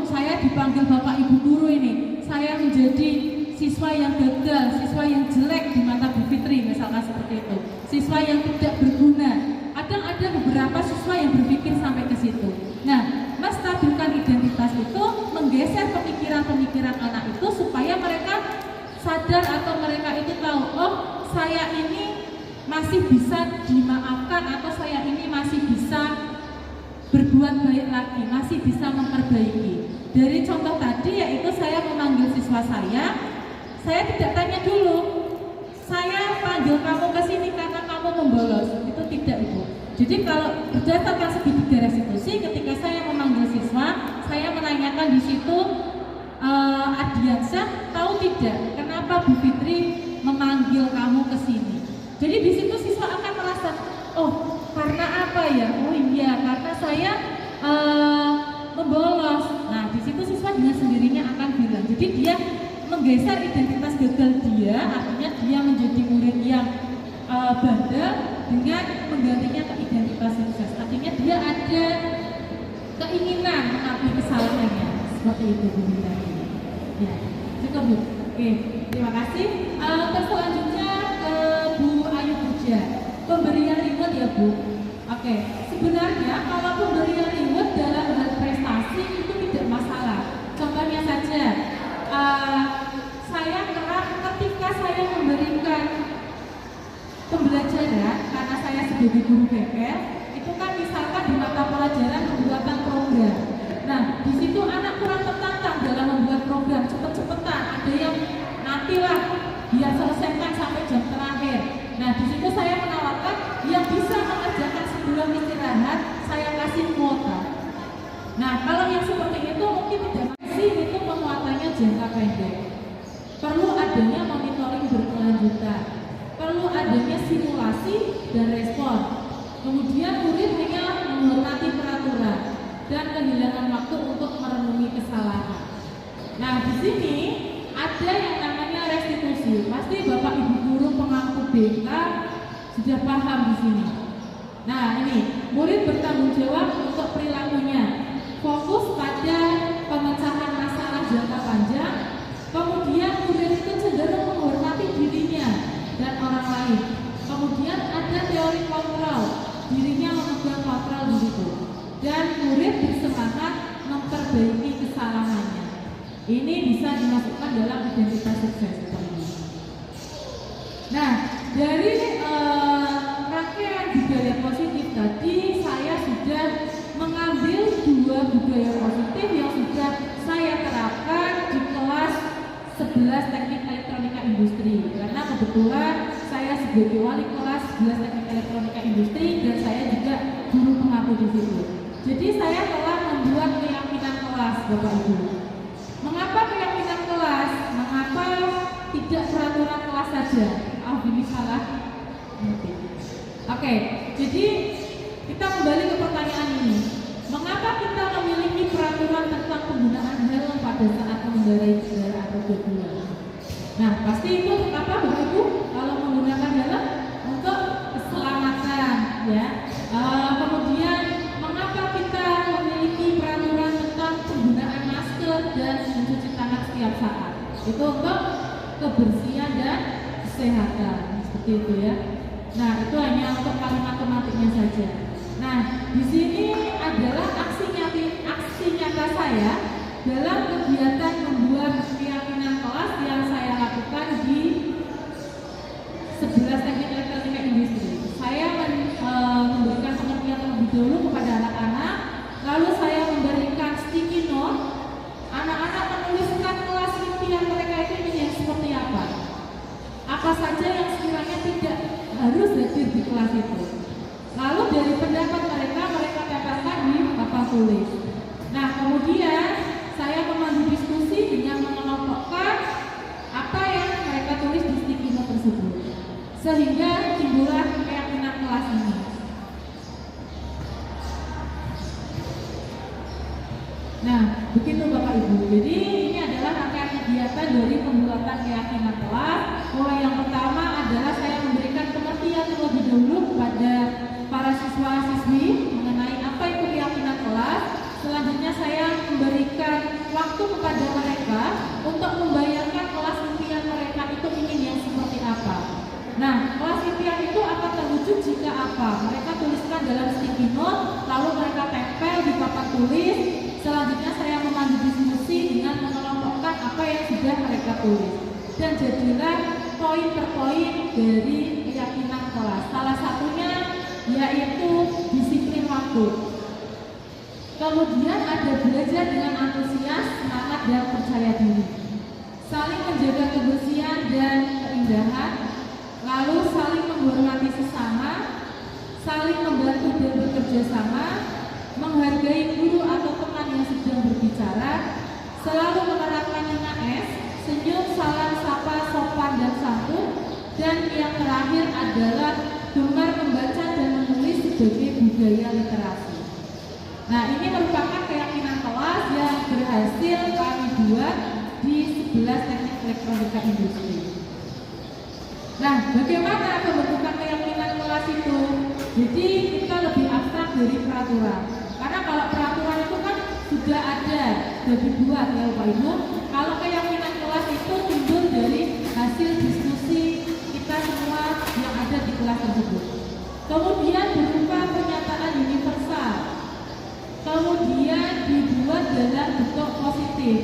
saya dipanggil Bapak Ibu guru ini, saya menjadi siswa yang gagal, siswa yang jelek di mata Bu Fitri, misalkan seperti itu. Siswa yang tidak berguna. Kadang ada beberapa siswa yang berpikir sampai ke situ. Nah, menstabilkan identitas itu menggeser pemikiran-pemikiran anak itu supaya mereka sadar atau mereka itu tahu, saya ini masih bisa dimaafkan atau saya ini masih bisa berbuat baik lagi, masih bisa memperbaiki. Dari contoh tadi yaitu saya memanggil siswa saya tidak tanya dulu, saya panggil kamu ke sini karena kamu membolos, itu tidak Ibu. Jadi kalau berdasarkan segitiga restitusi, ketika saya memanggil siswa, saya menanyakan di situ, Adiansyah tahu tidak kenapa Bu Fitri memanggil kamu ke sini? Jadi di situ siswa akan merasa, karena apa ya? Oh iya, karena saya membolos. Nah di situ siswa dengan sendirinya akan bilang. Jadi dia menggeser identitas gagal dia, artinya dia menjadi murid yang bandel dengan menggantinya ke identitas sukses. Artinya dia ada keinginan mengakui kesalahannya. seperti itu Bu Bita. Ya, cukup Bu. Oke, terima kasih. Terus selanjutnya ke Bu Ayu Puja. Pemberian reward ya Bu. Oke, sebenarnya kalau pemberian reward dalam hal prestasi itu tidak masalah. Contohnya saja, saya kerap ketika saya memberikan pembelajaran karena saya sebagai guru BPL itu kan misalkan di mata pelajaran pembuatan program. Nah, di situ anak kurang tertantang dalam membuat program cepet-cepetan. Ada yang nantilah biar selesaikan sampai jam terakhir. Nah, di situ saya menawarkan yang bisa mengerjakan sebelum istirahat saya kasih kuota. Nah, kalau yang seperti itu mungkin tidak masih itu penguatannya jangka pendek. Perlu adanya monitoring berkelanjutan. Perlu adanya simulasi dan respon. Kemudian murid hanya menghormati peraturan dan kehilangan waktu untuk merenungi kesalahan. Nah, di sini ada yang namanya restitusi. Pasti Bapak Ibu guru pemangku BK sudah paham di sini. Nah, ini murid bertanggung jawab untuk perilakunya. Fokus pada pemecahan masalah jangka panjang. Kemudian murid itu cenderung menghormati dirinya dan orang lain. Kemudian ada teori kontrol, dirinya memegang kontrol di situ. Dan murid bersemangat memperbaiki kesalahannya. Ini bisa dimasukkan dalam identitas sukses seperti ini. Nah, dari rangkaian budaya positif tadi saya sudah mengambil 2 budaya positif yang sudah saya terapkan di kelas 11 teknik elektronika industri. Karena kebetulan saya sebagai wali kelas 11 teknik elektronika industri dan saya juga guru pengaku di situ. Jadi saya telah membuat keyakinan kelas, Bapak Ibu. Mengapa keyakinan kelas? Mengapa tidak peraturan kelas saja? Ini salah. Oke, jadi kita kembali ke pertanyaan ini. Mengapa kita memiliki peraturan tentang penggunaan helm pada saat mengendarai kendaraan roda 2? Nah, pasti itu kenapa Bapak Ibu kalau menggunakan helm untuk keselamatan, ya. Kemudian mengapa kita memiliki peraturan tentang penggunaan masker dan mencuci tangan setiap saat? Itu untuk kebersihan dan kesehatan, seperti itu ya. Nah, itu hanya untuk kalimat tematiknya saja. Nah, di sini adalah aksi nyata saya dalam kegiatan membuat keyakinan kelas yang saya lakukan di 11 teknik elektronika industri. Saya memberikan pengertian terlebih dahulu kepada anak-anak, lalu saya memberikan sticky note. Anak-anak menuliskan kelas impian mereka itu ingin seperti apa. Apa saja yang sekiranya tidak harus hadir di kelas itu. Lalu dari pendapat mereka tempelkan di papan tulis. Nah, kemudian saya memandu diskusi dengan mengelompokkan apa yang mereka tulis di sticky note tersebut, sehingga timbullah keyakinan kelas ini. Nah, begitu Bapak Ibu. Jadi ini adalah rangkaian kegiatan dari pembuatan keyakinan kelas. Mulai yang pertama adalah saya memberikan pengertian terlebih dahulu kepada para siswa-siswi mengenai apa itu keyakinan kelas. Selanjutnya saya memberikan waktu kepada mereka untuk membayangkan kelas impian mereka itu ingin yang seperti apa. Nah, kelas impian itu akan terwujud jika apa? Mereka tuliskan dalam sticky note, lalu mereka tempel di papan tulis. Selanjutnya saya memandu diskusi dengan mengelompokkan apa yang sudah mereka tulis. Dan jadilah poin per poin dari keyakinan kelas. Salah satunya yaitu disiplin waktu. Kemudian ada belajar dengan antusias, semangat dan percaya diri. Saling menjaga kebersihan dan keindahan. Lalu saling menghormati sesama, saling membantu dan bekerja sama, menghargai guru atau teman yang sedang berbicara, selalu menerapkan 5S, senyum, salam, sapa, sopan dan santun, dan yang terakhir adalah gemar membaca dan menulis sebagai budaya literasi. Nah, ini merupakan keyakinan kelas yang berhasil kami buat di 11 teknik elektronika industri. Nah, bagaimana pembentukan keyakinan kelas itu? Jadi kita lebih abstrak dari peraturan. Karena kalau peraturan itu kan sudah ada sudah dibuat ya Bapak Ibu. Kalau keyakinan kelas itu timbul dari hasil diskusi kita semua yang ada di kelas tersebut. Kemudian berupa pernyataan universal. Kemudian dibuat dalam bentuk positif.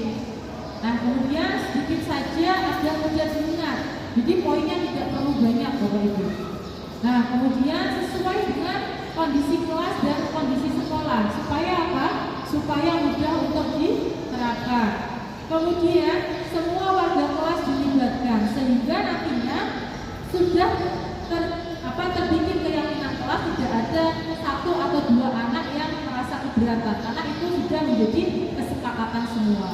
Nah, kemudian sedikit saja ada mudah diingat. Jadi poinnya tidak terlalu banyak Bapak Ibu. Nah, kemudian sesuai dengan kondisi kelas dan kondisi sekolah. Supaya apa? Supaya mudah untuk diterapkan. Kemudian semua warga kelas dilibatkan sehingga nantinya sudah terbikin keyakinan kelas, tidak ada satu atau dua anak yang merasa keberatan karena itu sudah menjadi kesepakatan semua.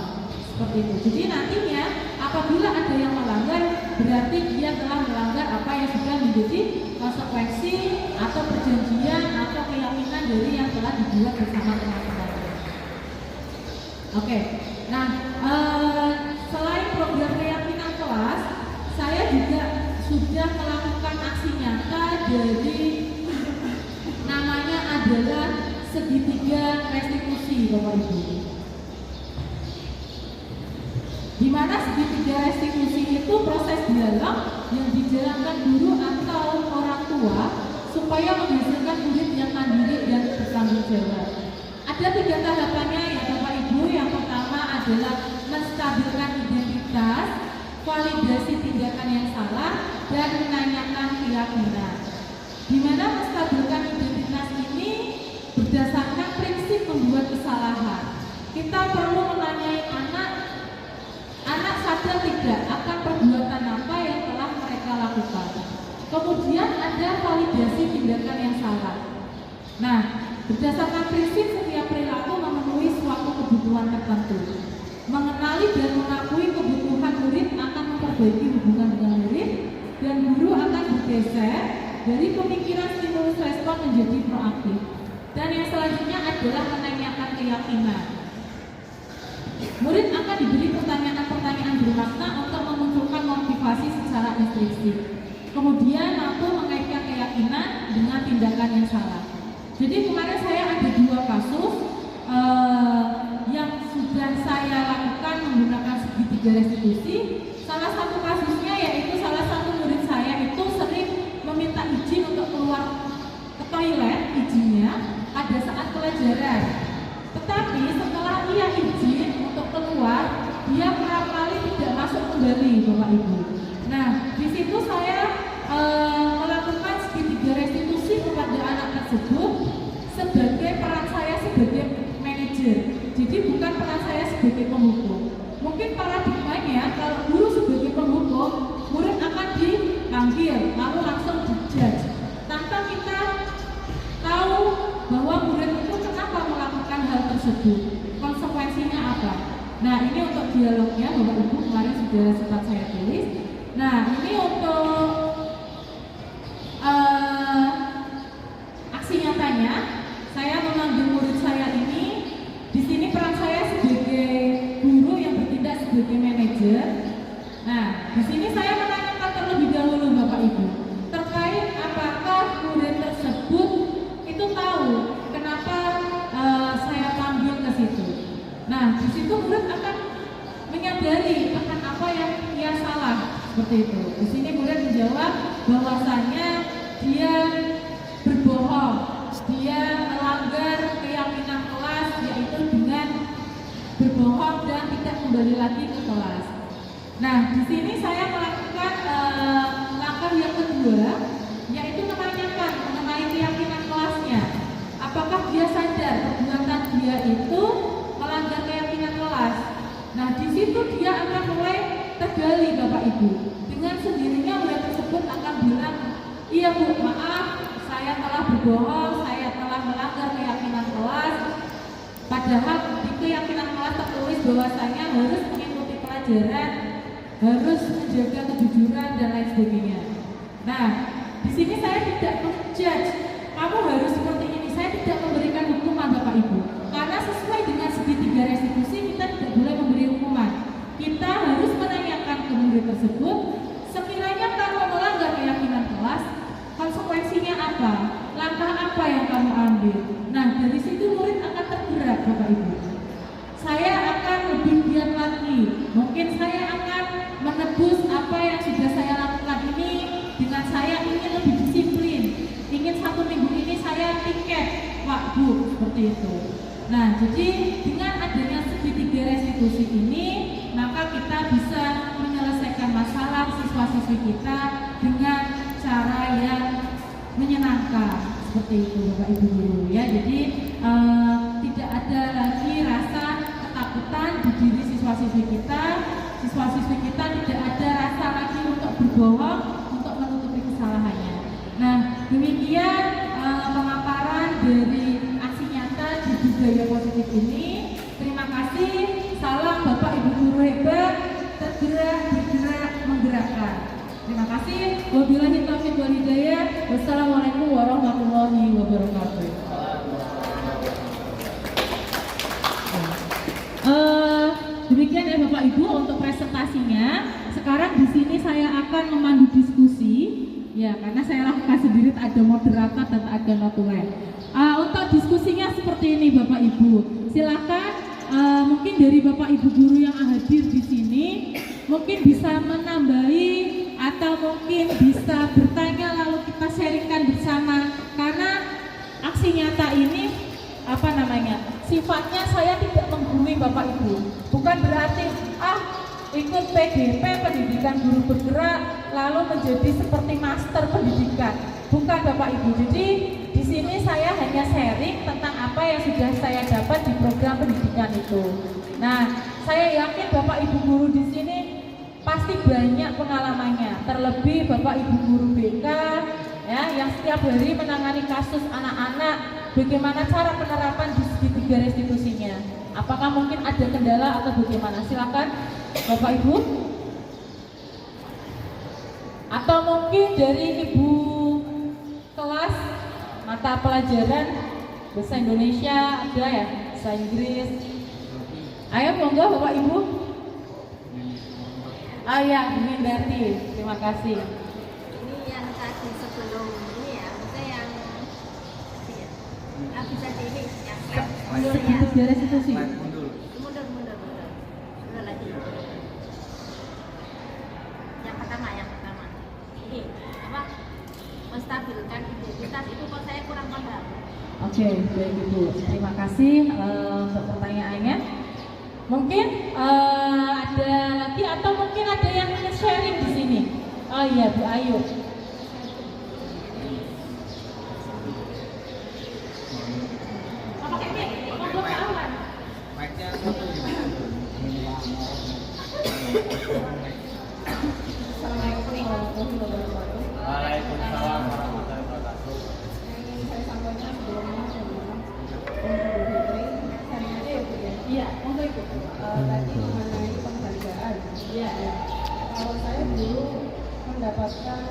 Seperti itu. Jadi nantinya apabila ada yang melanggar, berarti dia telah melanggar apa yang sudah menjadi konsekuensi atau perjanjian atau keyakinan dari yang telah dibuat bersama teman-teman. Oke. Nah, selain program keyakinan kelas, saya juga sudah melakukan aksi nyata dari namanya adalah segitiga restitusi Bapak Ibu. Di mana segitiga restitusi itu proses dialog yang dijalankan guru atau orang tua supaya menghasilkan murid yang mandiri dan bertanggung jawab. Ada 3 tahapannya ya Bapak Ibu. Yang pertama adalah menstabilkan identitas, validasi tindakan yang salah, dan menanyakan keyakinan. Di mana menstabilkan identitas ini berdasarkan prinsip membuat kesalahan. Kita perlu menanyai anak sadar tidak akan perbuatan apa yang telah mereka lakukan. Kemudian ada validasi tindakan yang salah. Nah, berdasarkan prinsip setiap perilaku memenuhi suatu kebutuhan tertentu. Mengenali dan mengakui kebutuhan murid akan memperbaiki hubungan dengan murid, dan guru akan bergeser dari pemikiran stimulus respon menjadi proaktif. Dan yang selanjutnya adalah menanyakan keyakinan. Murid akan diberi pertanyaan-pertanyaan bermakna untuk memunculkan motivasi secara instruksi. Kemudian mampu mengaitkan keyakinan dengan tindakan yang salah. Jadi kemarin saya ada 2 kasus yang sudah saya lakukan menggunakan segitiga restitusi. Salah satu kasusnya yaitu salah satu murid saya itu sering meminta izin untuk keluar ke toilet, izinnya pada saat pelajaran. Tetapi setelah ia izin untuk keluar, dia kerap kali tidak masuk kembali Bapak Ibu. Nah, di situ saya melakukan segitiga restitusi kepada anak tersebut sebagai peran saya sebagai manajer. Jadi bukan peran saya sebagai penghukum. Mungkin paradigmanya kalau guru sebagai penghukum, murid akan dipanggil lalu langsung dijudge tanpa kita tahu bahwa murid itu kenapa melakukan hal tersebut, konsekuensinya apa. Nah, ini untuk dialognya Bapak Ibu kemarin sudah sempat saya tulis. Nah, ini untuk aksi nyatanya, saya memanggil murid saya ini. Di sini peran saya sebagai guru yang bertindak sebagai manajer. Nah, di sini saya menanyakan terlebih dahulu Bapak Ibu terkait apakah murid tersebut itu tahu kenapa saya panggil ke situ. Nah, di situ murid akan menyadari akan apa yang ia salah seperti itu. Di sini murid menjawab bahwasanya dia berbohong, dia melanggar keyakinan kelas yaitu dengan berbohong dan tidak kembali lagi ke kelas. Nah, di sini saya melakukan langkah yang kedua, yaitu menanyakan mengenai keyakinan kelasnya. Apakah dia sadar perbuatan dia itu melanggar keyakinan kelas? Nah, di situ dia akan mulai tergali Bapak Ibu. Dengan sendirinya murid tersebut akan bilang, iya Bu, maaf, saya telah berbohong, saya telah melanggar keyakinan kelas. Padahal di keyakinan kelas tertulis bahwasanya harus mengikuti pelajaran, harus menjaga kejujuran dan lain sebagainya. Nah, di sini saya tidak menjudge, kamu harus seperti ini. Saya tidak memberikan hukuman Bapak Ibu, karena sesuai dengan segitiga restitusi kita tidak boleh memberi hukuman. Kita harus menanyakan ke murid tersebut, sekiranya kamu melanggar keyakinan kelas, konsekuensinya apa? Langkah apa yang kamu ambil? Nah, dari situ murid akan tergerak Bapak Ibu. Saya akan seperti itu. Nah, jadi dengan adanya segitiga restitusi ini, maka kita bisa menyelesaikan masalah siswa-siswi kita dengan cara yang menyenangkan seperti itu, Bapak Ibu guru ya. Jadi tidak ada lagi rasa ketakutan di diri siswa-siswi kita. Siswa-siswi kita tidak ada rasa lagi untuk berbohong, untuk menutupi kesalahannya. Nah, demikian pemaparan dari aksi nyata di budaya positif ini. Terima kasih. Salam Bapak Ibu guru hebat, tergerak, bergerak, menggerakkan. Terima kasih. Wabillahi taufiq wal hidayah. Wassalamualaikum warahmatullahi wabarakatuh. Demikian ya Bapak Ibu untuk presentasinya. Sekarang di sini saya akan memandu diskusi. Ya, karena saya lakukan sendiri, ada moderator dan ada notulen. Untuk diskusinya seperti ini Bapak Ibu. Silakan mungkin dari Bapak Ibu guru yang hadir di sini mungkin bisa menambahi atau mungkin bisa bertanya lalu kita sharingkan bersama, karena aksi nyata ini sifatnya saya tidak menggurui Bapak Ibu, bukan berarti ikut PDP pendidikan guru bergerak lalu menjadi seperti master pendidikan, bukan Bapak Ibu. Jadi di sini saya hanya sharing tentang apa yang sudah saya dapat di program pendidikan itu. Nah, saya yakin Bapak Ibu guru di sini pasti banyak pengalamannya, terlebih Bapak Ibu guru BK ya, yang setiap hari menangani kasus anak-anak. Bagaimana cara penerapan di segitiga restitusinya? Apakah mungkin ada kendala atau bagaimana? Silakan Bapak Ibu. Atau mungkin dari Ibu kelas mata pelajaran bahasa Indonesia ada ya, bahasa Inggris. Ayo monggo Bapak Ibu. Ya, Bu Indarti, terima kasih. Ini yang tadi sebelum ini ya, maksudnya yang bisa diri yang Segitiga restitusi. mundur lagi. Yang pertama ini apa, menstabilkan identitas itu kok saya kurang paham. Oke, baik Ibu. Terima kasih untuk pertanyaannya. Mungkin ada lagi atau mungkin ada yang ingin sharing di sini. Oh iya, Bu Ayu. Assalamualaikum warahmatullahi wabarakatuh. Waalaikumsalam warahmatullahi wabarakatuh. Yang ingin saya sampaikan sebelumnya adalah Idul Fitri. Hari aja ya Bu ya. Iya, monggo Ibu. Tadi mengenai penghargaan. Iya. Kalau saya dulu mendapatkan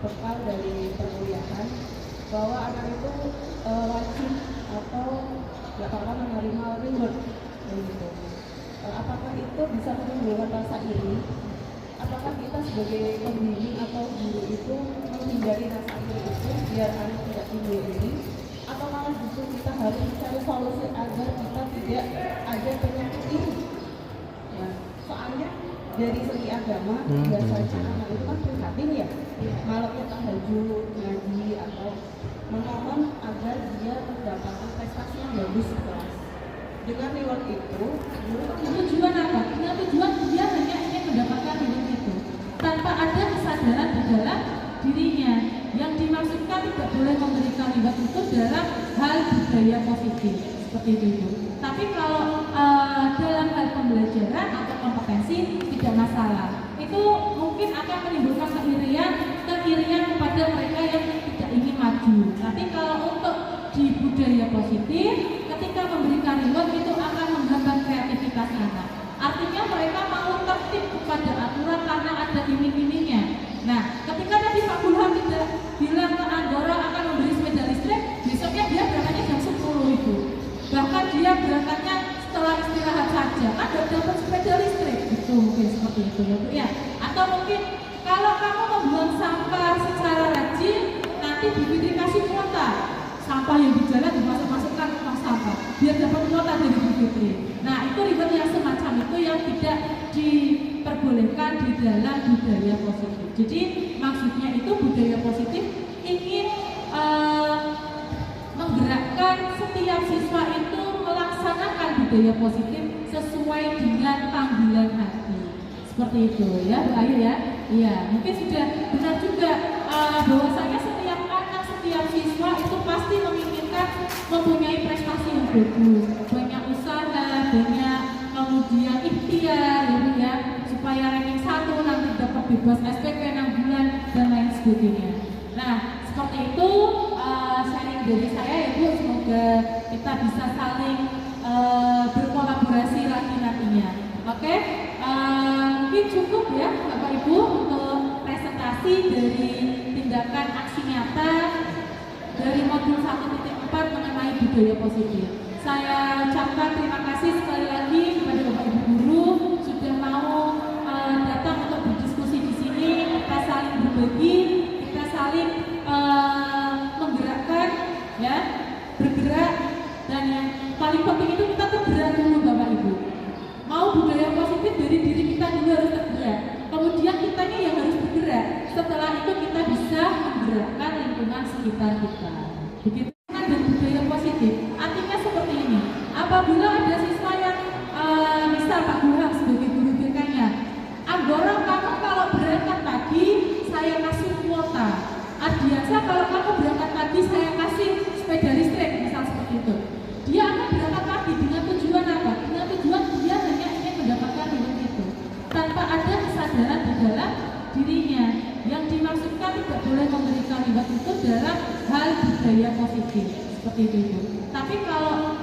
bekal dari perkuliahan bahwa anak itu wajib atau nggak apa-apa menerima reward gitu. Apakah itu bisa menimbulkan rasa iri? Apakah kita sebagai pembimbing atau guru itu menghindari rasa iri itu biar anak tidak timbul iri? Atau malah justru kita harus mencari solusi agar kita tidak ada penyakit iri? Ya, soalnya dari segi agama biasanya anak itu kan prihatin ya, malamnya tahajud, ngaji atau memohon agar dia mendapatkan prestasi yang bagus di kelas. Dengan reward itu, Tujuan apa? Dengan tujuan dia hanya ingin mendapatkan reward itu tanpa ada kesadaran di dalam dirinya. Yang dimaksudkan tidak boleh memberikan reward itu dalam hal budaya positif seperti itu. Tapi kalau dalam hal pembelajaran atau kompetensi tidak masalah. Itu mungkin akan menimbulkan keirian kepada mereka yang tidak ingin maju. Tapi kalau untuk di budaya positif, ketika memberikan reward itu akan menghambat kreativitas anak. Artinya mereka mau tertib kepada aturan karena ada iming-imingnya. Nah, ketika tadi Pak Burhan tidak bilang ke Anggora akan memberi sepeda listrik, besoknya dia berangkatnya jam 10 itu. Bahkan dia berangkatnya setelah istirahat saja, kan tidak dapat sepeda listrik. Itu mungkin seperti itu ya Bu ya. Atau mungkin kalau kamu membuang sampah secara rajin, nanti Bu Fitri kasih kuota. Sampah yang di jalan dimasukkan ke tong sampah biar dapat kuota dari Bu Fitri. Nah, itu reward yang semacam itu yang tidak diperbolehkan di dalam budaya positif. Jadi maksudnya itu budaya positif ingin menggerakkan setiap setiap siswa itu melaksanakan budaya positif sesuai dengan panggilan hati. Seperti itu ya Bu Ayu ya. Iya, mungkin sudah benar juga bahwasanya setiap anak, setiap siswa itu pasti menginginkan mempunyai prestasi yang bagus, banyak usaha, banyak kemudian ikhtiar ya Bu ya, supaya ranking 1 nanti dapat bebas SPP 6 bulan dan lain sebagainya. Nah, seperti itu sharing dari saya ya Bu, semoga kita bisa saling berkolaborasi lagi nantinya. Oke, mungkin cukup ya Bapak Ibu untuk presentasi dari tindakan aksi nyata dari modul 1.4 mengenai budaya positif. Saya ucapkan terima kasih sekali lagi kepada Bapak Ibu guru sudah mau datang untuk berdiskusi di sini. Kita saling berbagi, kita saling menggerakkan, ya, bergerak, dan yang paling penting itu kita tergerak dulu Bapak Ibu. Mau budaya positif dari diri kita dulu harus tergerak. Kemudian kitanya yang harus bergerak. Setelah itu kita bisa menggerakkan lingkungan sekitar kita. Begitu dan budaya positif. Artinya seperti ini. Apabila ada siswa yang misal Pak Burhan sebagai guru BK-nya, Anggora kamu kalau berangkat pagi saya kasih kuota. Adiansa kalau kamu berangkat pagi saya kasih sepeda listrik, misal seperti itu. Dia akan berangkat pagi dengan tujuan apa? Dengan tujuan dia hanya ingin mendapatkan ilmu itu, tanpa ada kesadaran di dalam dirinya. Yang dimaksudkan tidak boleh memberikan reward itu dalam hal budaya positif seperti itu Ibu. Tapi kalau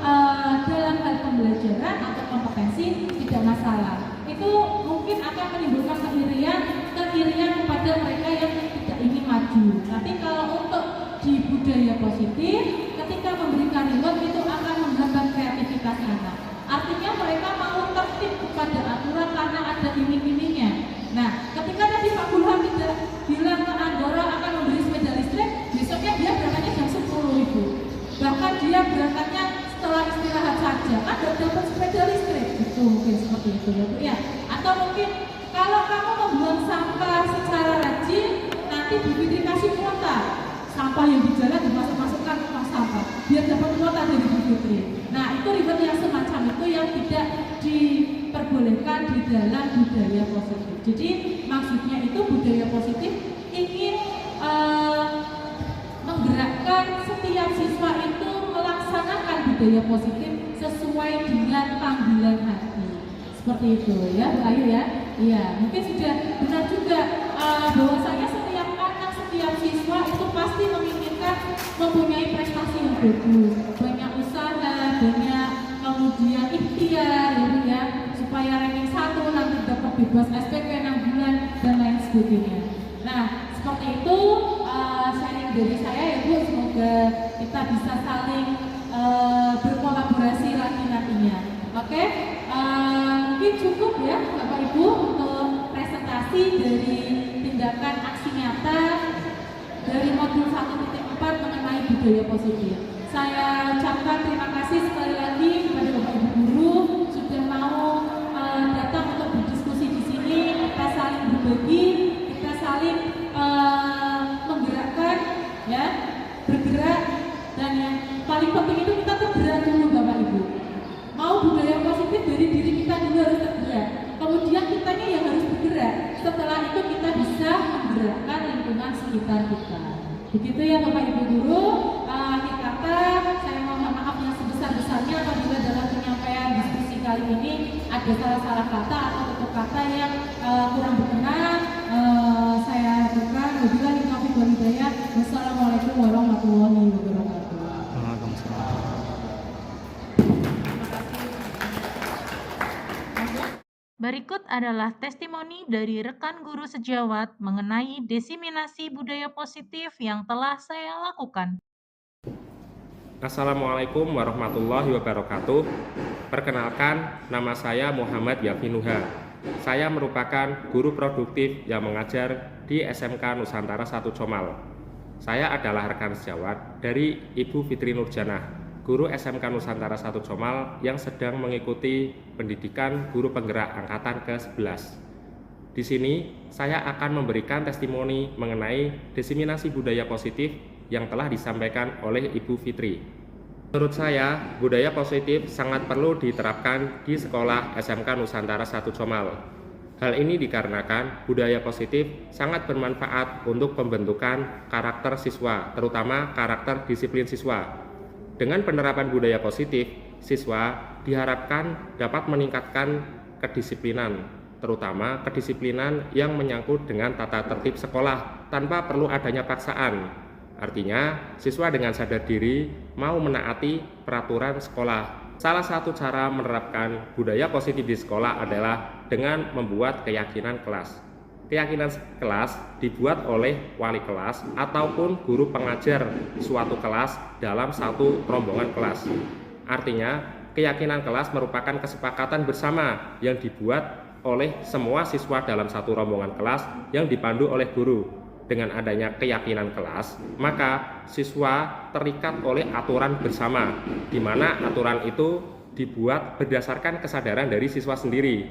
dalam hal pembelajaran atau kompetensi tidak masalah. Itu mungkin akan menimbulkan keirian kepada mereka yang tidak ingin maju. Tapi kalau untuk di budaya positif, ketika memberikan reward itu akan menghambat kreativitas anak. Artinya mereka mau tertib kepada aturan karena ada iming-imingnya. Nah, ketika tadi Pak Burhan tidak bilang ke Anggora akan memberi sepeda listrik, besoknya dia berangkatnya jam 10 Ibu. Bahkan dia berangkatnya setelah istirahat saja, kan dapat sepeda listrik. Itu mungkin seperti itu ya Bu ya. Atau mungkin kalau kamu membuang sampah secara rajin, nanti Bu Fitri kasih kuota. Sampah yang di jalan dimasukkan ke tempat sampah, biar dapat kuota dari Bu Fitri. Nah, itu ribet yang semacam itu yang tidak diperbolehkan di dalam budaya positif. Jadi maksudnya itu budaya positif ingin menggerakkan setiap siswa itu melaksanakan budaya positif sesuai dengan panggilan hati. Seperti itu ya Bu Ayu ya. Iya, mungkin sudah benar juga bahwasanya setiap anak, setiap siswa itu pasti menginginkan mempunyai prestasi yang bagus, banyak usaha, banyak kemudian ikhtiar ya Bu ya, supaya ranking 1 nanti dapat bebas SPP 6 bulan dan lain sebagainya. Nah, seperti itu sharing dari saya ya Bu, semoga kita bisa saling berkolaborasi lagi nantinya. Oke, mungkin cukup ya Bapak Ibu untuk presentasi dari tindakan aksi nyata dari modul 1.4 mengenai budaya positif. Saya ucapkan terima kasih sekali lagi kepada Bapak Ibu guru sudah mau datang untuk berdiskusi di sini. Kita saling berbagi, kita saling menggerakkan, ya, bergerak, dan yang paling penting itu kita tergerak dulu Bapak Ibu. Mau budaya positif dari diri kita dulu harus tergerak. Kemudian kitanya yang harus bergerak. Setelah itu kita bisa menggerakkan lingkungan sekitar kita. Begitu ya Bapak Ibu guru. Akhir kata saya mohon maaf yang sebesar-besarnya apabila dalam penyampaian diskusi kali ini ada salah-salah kata atau tutur kata yang kurang berkenan. Saya lakukan. Wabillahi taufiq wal hidayah. Wassalamualaikum warahmatullahi wabarakatuh. Berikut adalah testimoni dari rekan guru sejawat mengenai diseminasi budaya positif yang telah saya lakukan. Assalamualaikum warahmatullahi wabarakatuh. Perkenalkan, nama saya Muhammad Yafinuha. Saya merupakan guru produktif yang mengajar di SMK Nusantara 1 Comal. Saya adalah rekan sejawat dari Ibu Fitri Nurjanah, guru SMK Nusantara 1 Comal yang sedang mengikuti pendidikan guru penggerak angkatan ke-11. Di sini, saya akan memberikan testimoni mengenai diseminasi budaya positif yang telah disampaikan oleh Ibu Fitri. Menurut saya, budaya positif sangat perlu diterapkan di sekolah SMK Nusantara 1 Comal. Hal ini dikarenakan budaya positif sangat bermanfaat untuk pembentukan karakter siswa, terutama karakter disiplin siswa. Dengan penerapan budaya positif, siswa diharapkan dapat meningkatkan kedisiplinan, terutama kedisiplinan yang menyangkut dengan tata tertib sekolah tanpa perlu adanya paksaan. Artinya, siswa dengan sadar diri mau menaati peraturan sekolah. Salah satu cara menerapkan budaya positif di sekolah adalah dengan membuat keyakinan kelas. Keyakinan kelas dibuat oleh wali kelas ataupun guru pengajar suatu kelas dalam satu rombongan kelas. Artinya, keyakinan kelas merupakan kesepakatan bersama yang dibuat oleh semua siswa dalam satu rombongan kelas yang dipandu oleh guru. Dengan adanya keyakinan kelas, maka siswa terikat oleh aturan bersama, di mana aturan itu dibuat berdasarkan kesadaran dari siswa sendiri.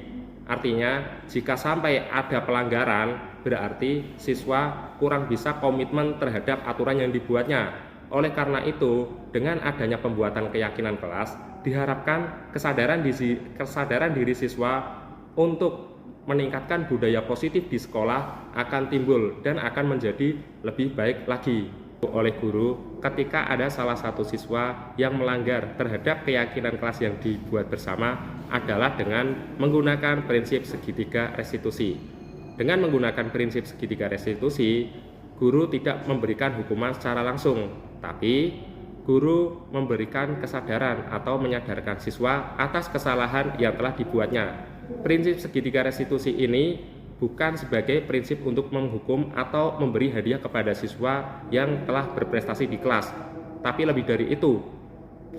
Artinya, jika sampai ada pelanggaran, berarti siswa kurang bisa komitmen terhadap aturan yang dibuatnya. Oleh karena itu, dengan adanya pembuatan keyakinan kelas, diharapkan kesadaran diri siswa untuk meningkatkan budaya positif di sekolah akan timbul dan akan menjadi lebih baik lagi oleh guru ketika ada salah satu siswa yang melanggar terhadap keyakinan kelas yang dibuat bersama adalah dengan menggunakan prinsip segitiga restitusi. Dengan menggunakan prinsip segitiga restitusi, guru tidak memberikan hukuman secara langsung, tapi guru memberikan kesadaran atau menyadarkan siswa atas kesalahan yang telah dibuatnya. Prinsip segitiga restitusi ini bukan sebagai prinsip untuk menghukum atau memberi hadiah kepada siswa yang telah berprestasi di kelas, tapi lebih dari itu,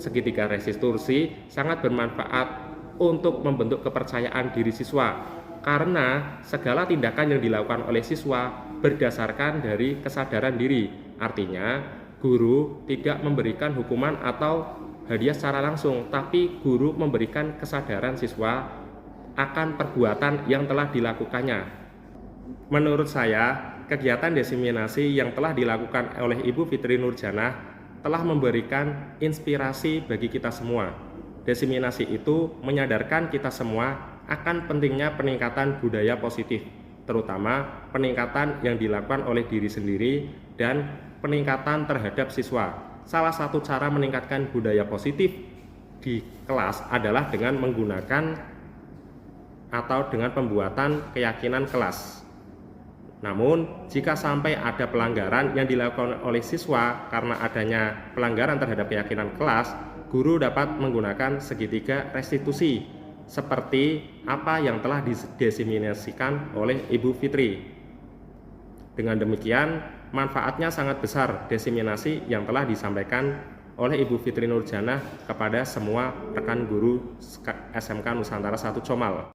segitiga restitusi sangat bermanfaat untuk membentuk kepercayaan diri siswa, karena segala tindakan yang dilakukan oleh siswa berdasarkan dari kesadaran diri. Artinya, guru tidak memberikan hukuman atau hadiah secara langsung, tapi guru memberikan kesadaran siswa akan perbuatan yang telah dilakukannya. Menurut saya, kegiatan desiminasi yang telah dilakukan oleh Ibu Fitri Nurjanah telah memberikan inspirasi bagi kita semua. Desiminasi itu menyadarkan kita semua akan pentingnya peningkatan budaya positif, terutama peningkatan yang dilakukan oleh diri sendiri dan peningkatan terhadap siswa. Salah satu cara meningkatkan budaya positif di kelas adalah dengan menggunakan atau dengan pembuatan keyakinan kelas. Namun, jika sampai ada pelanggaran yang dilakukan oleh siswa karena adanya pelanggaran terhadap keyakinan kelas, guru dapat menggunakan segitiga restitusi seperti apa yang telah didesiminasikan oleh Ibu Fitri. Dengan demikian, manfaatnya sangat besar desiminasi yang telah disampaikan oleh Ibu Fitri Nurjanah kepada semua rekan guru SMK Nusantara 1 Comal.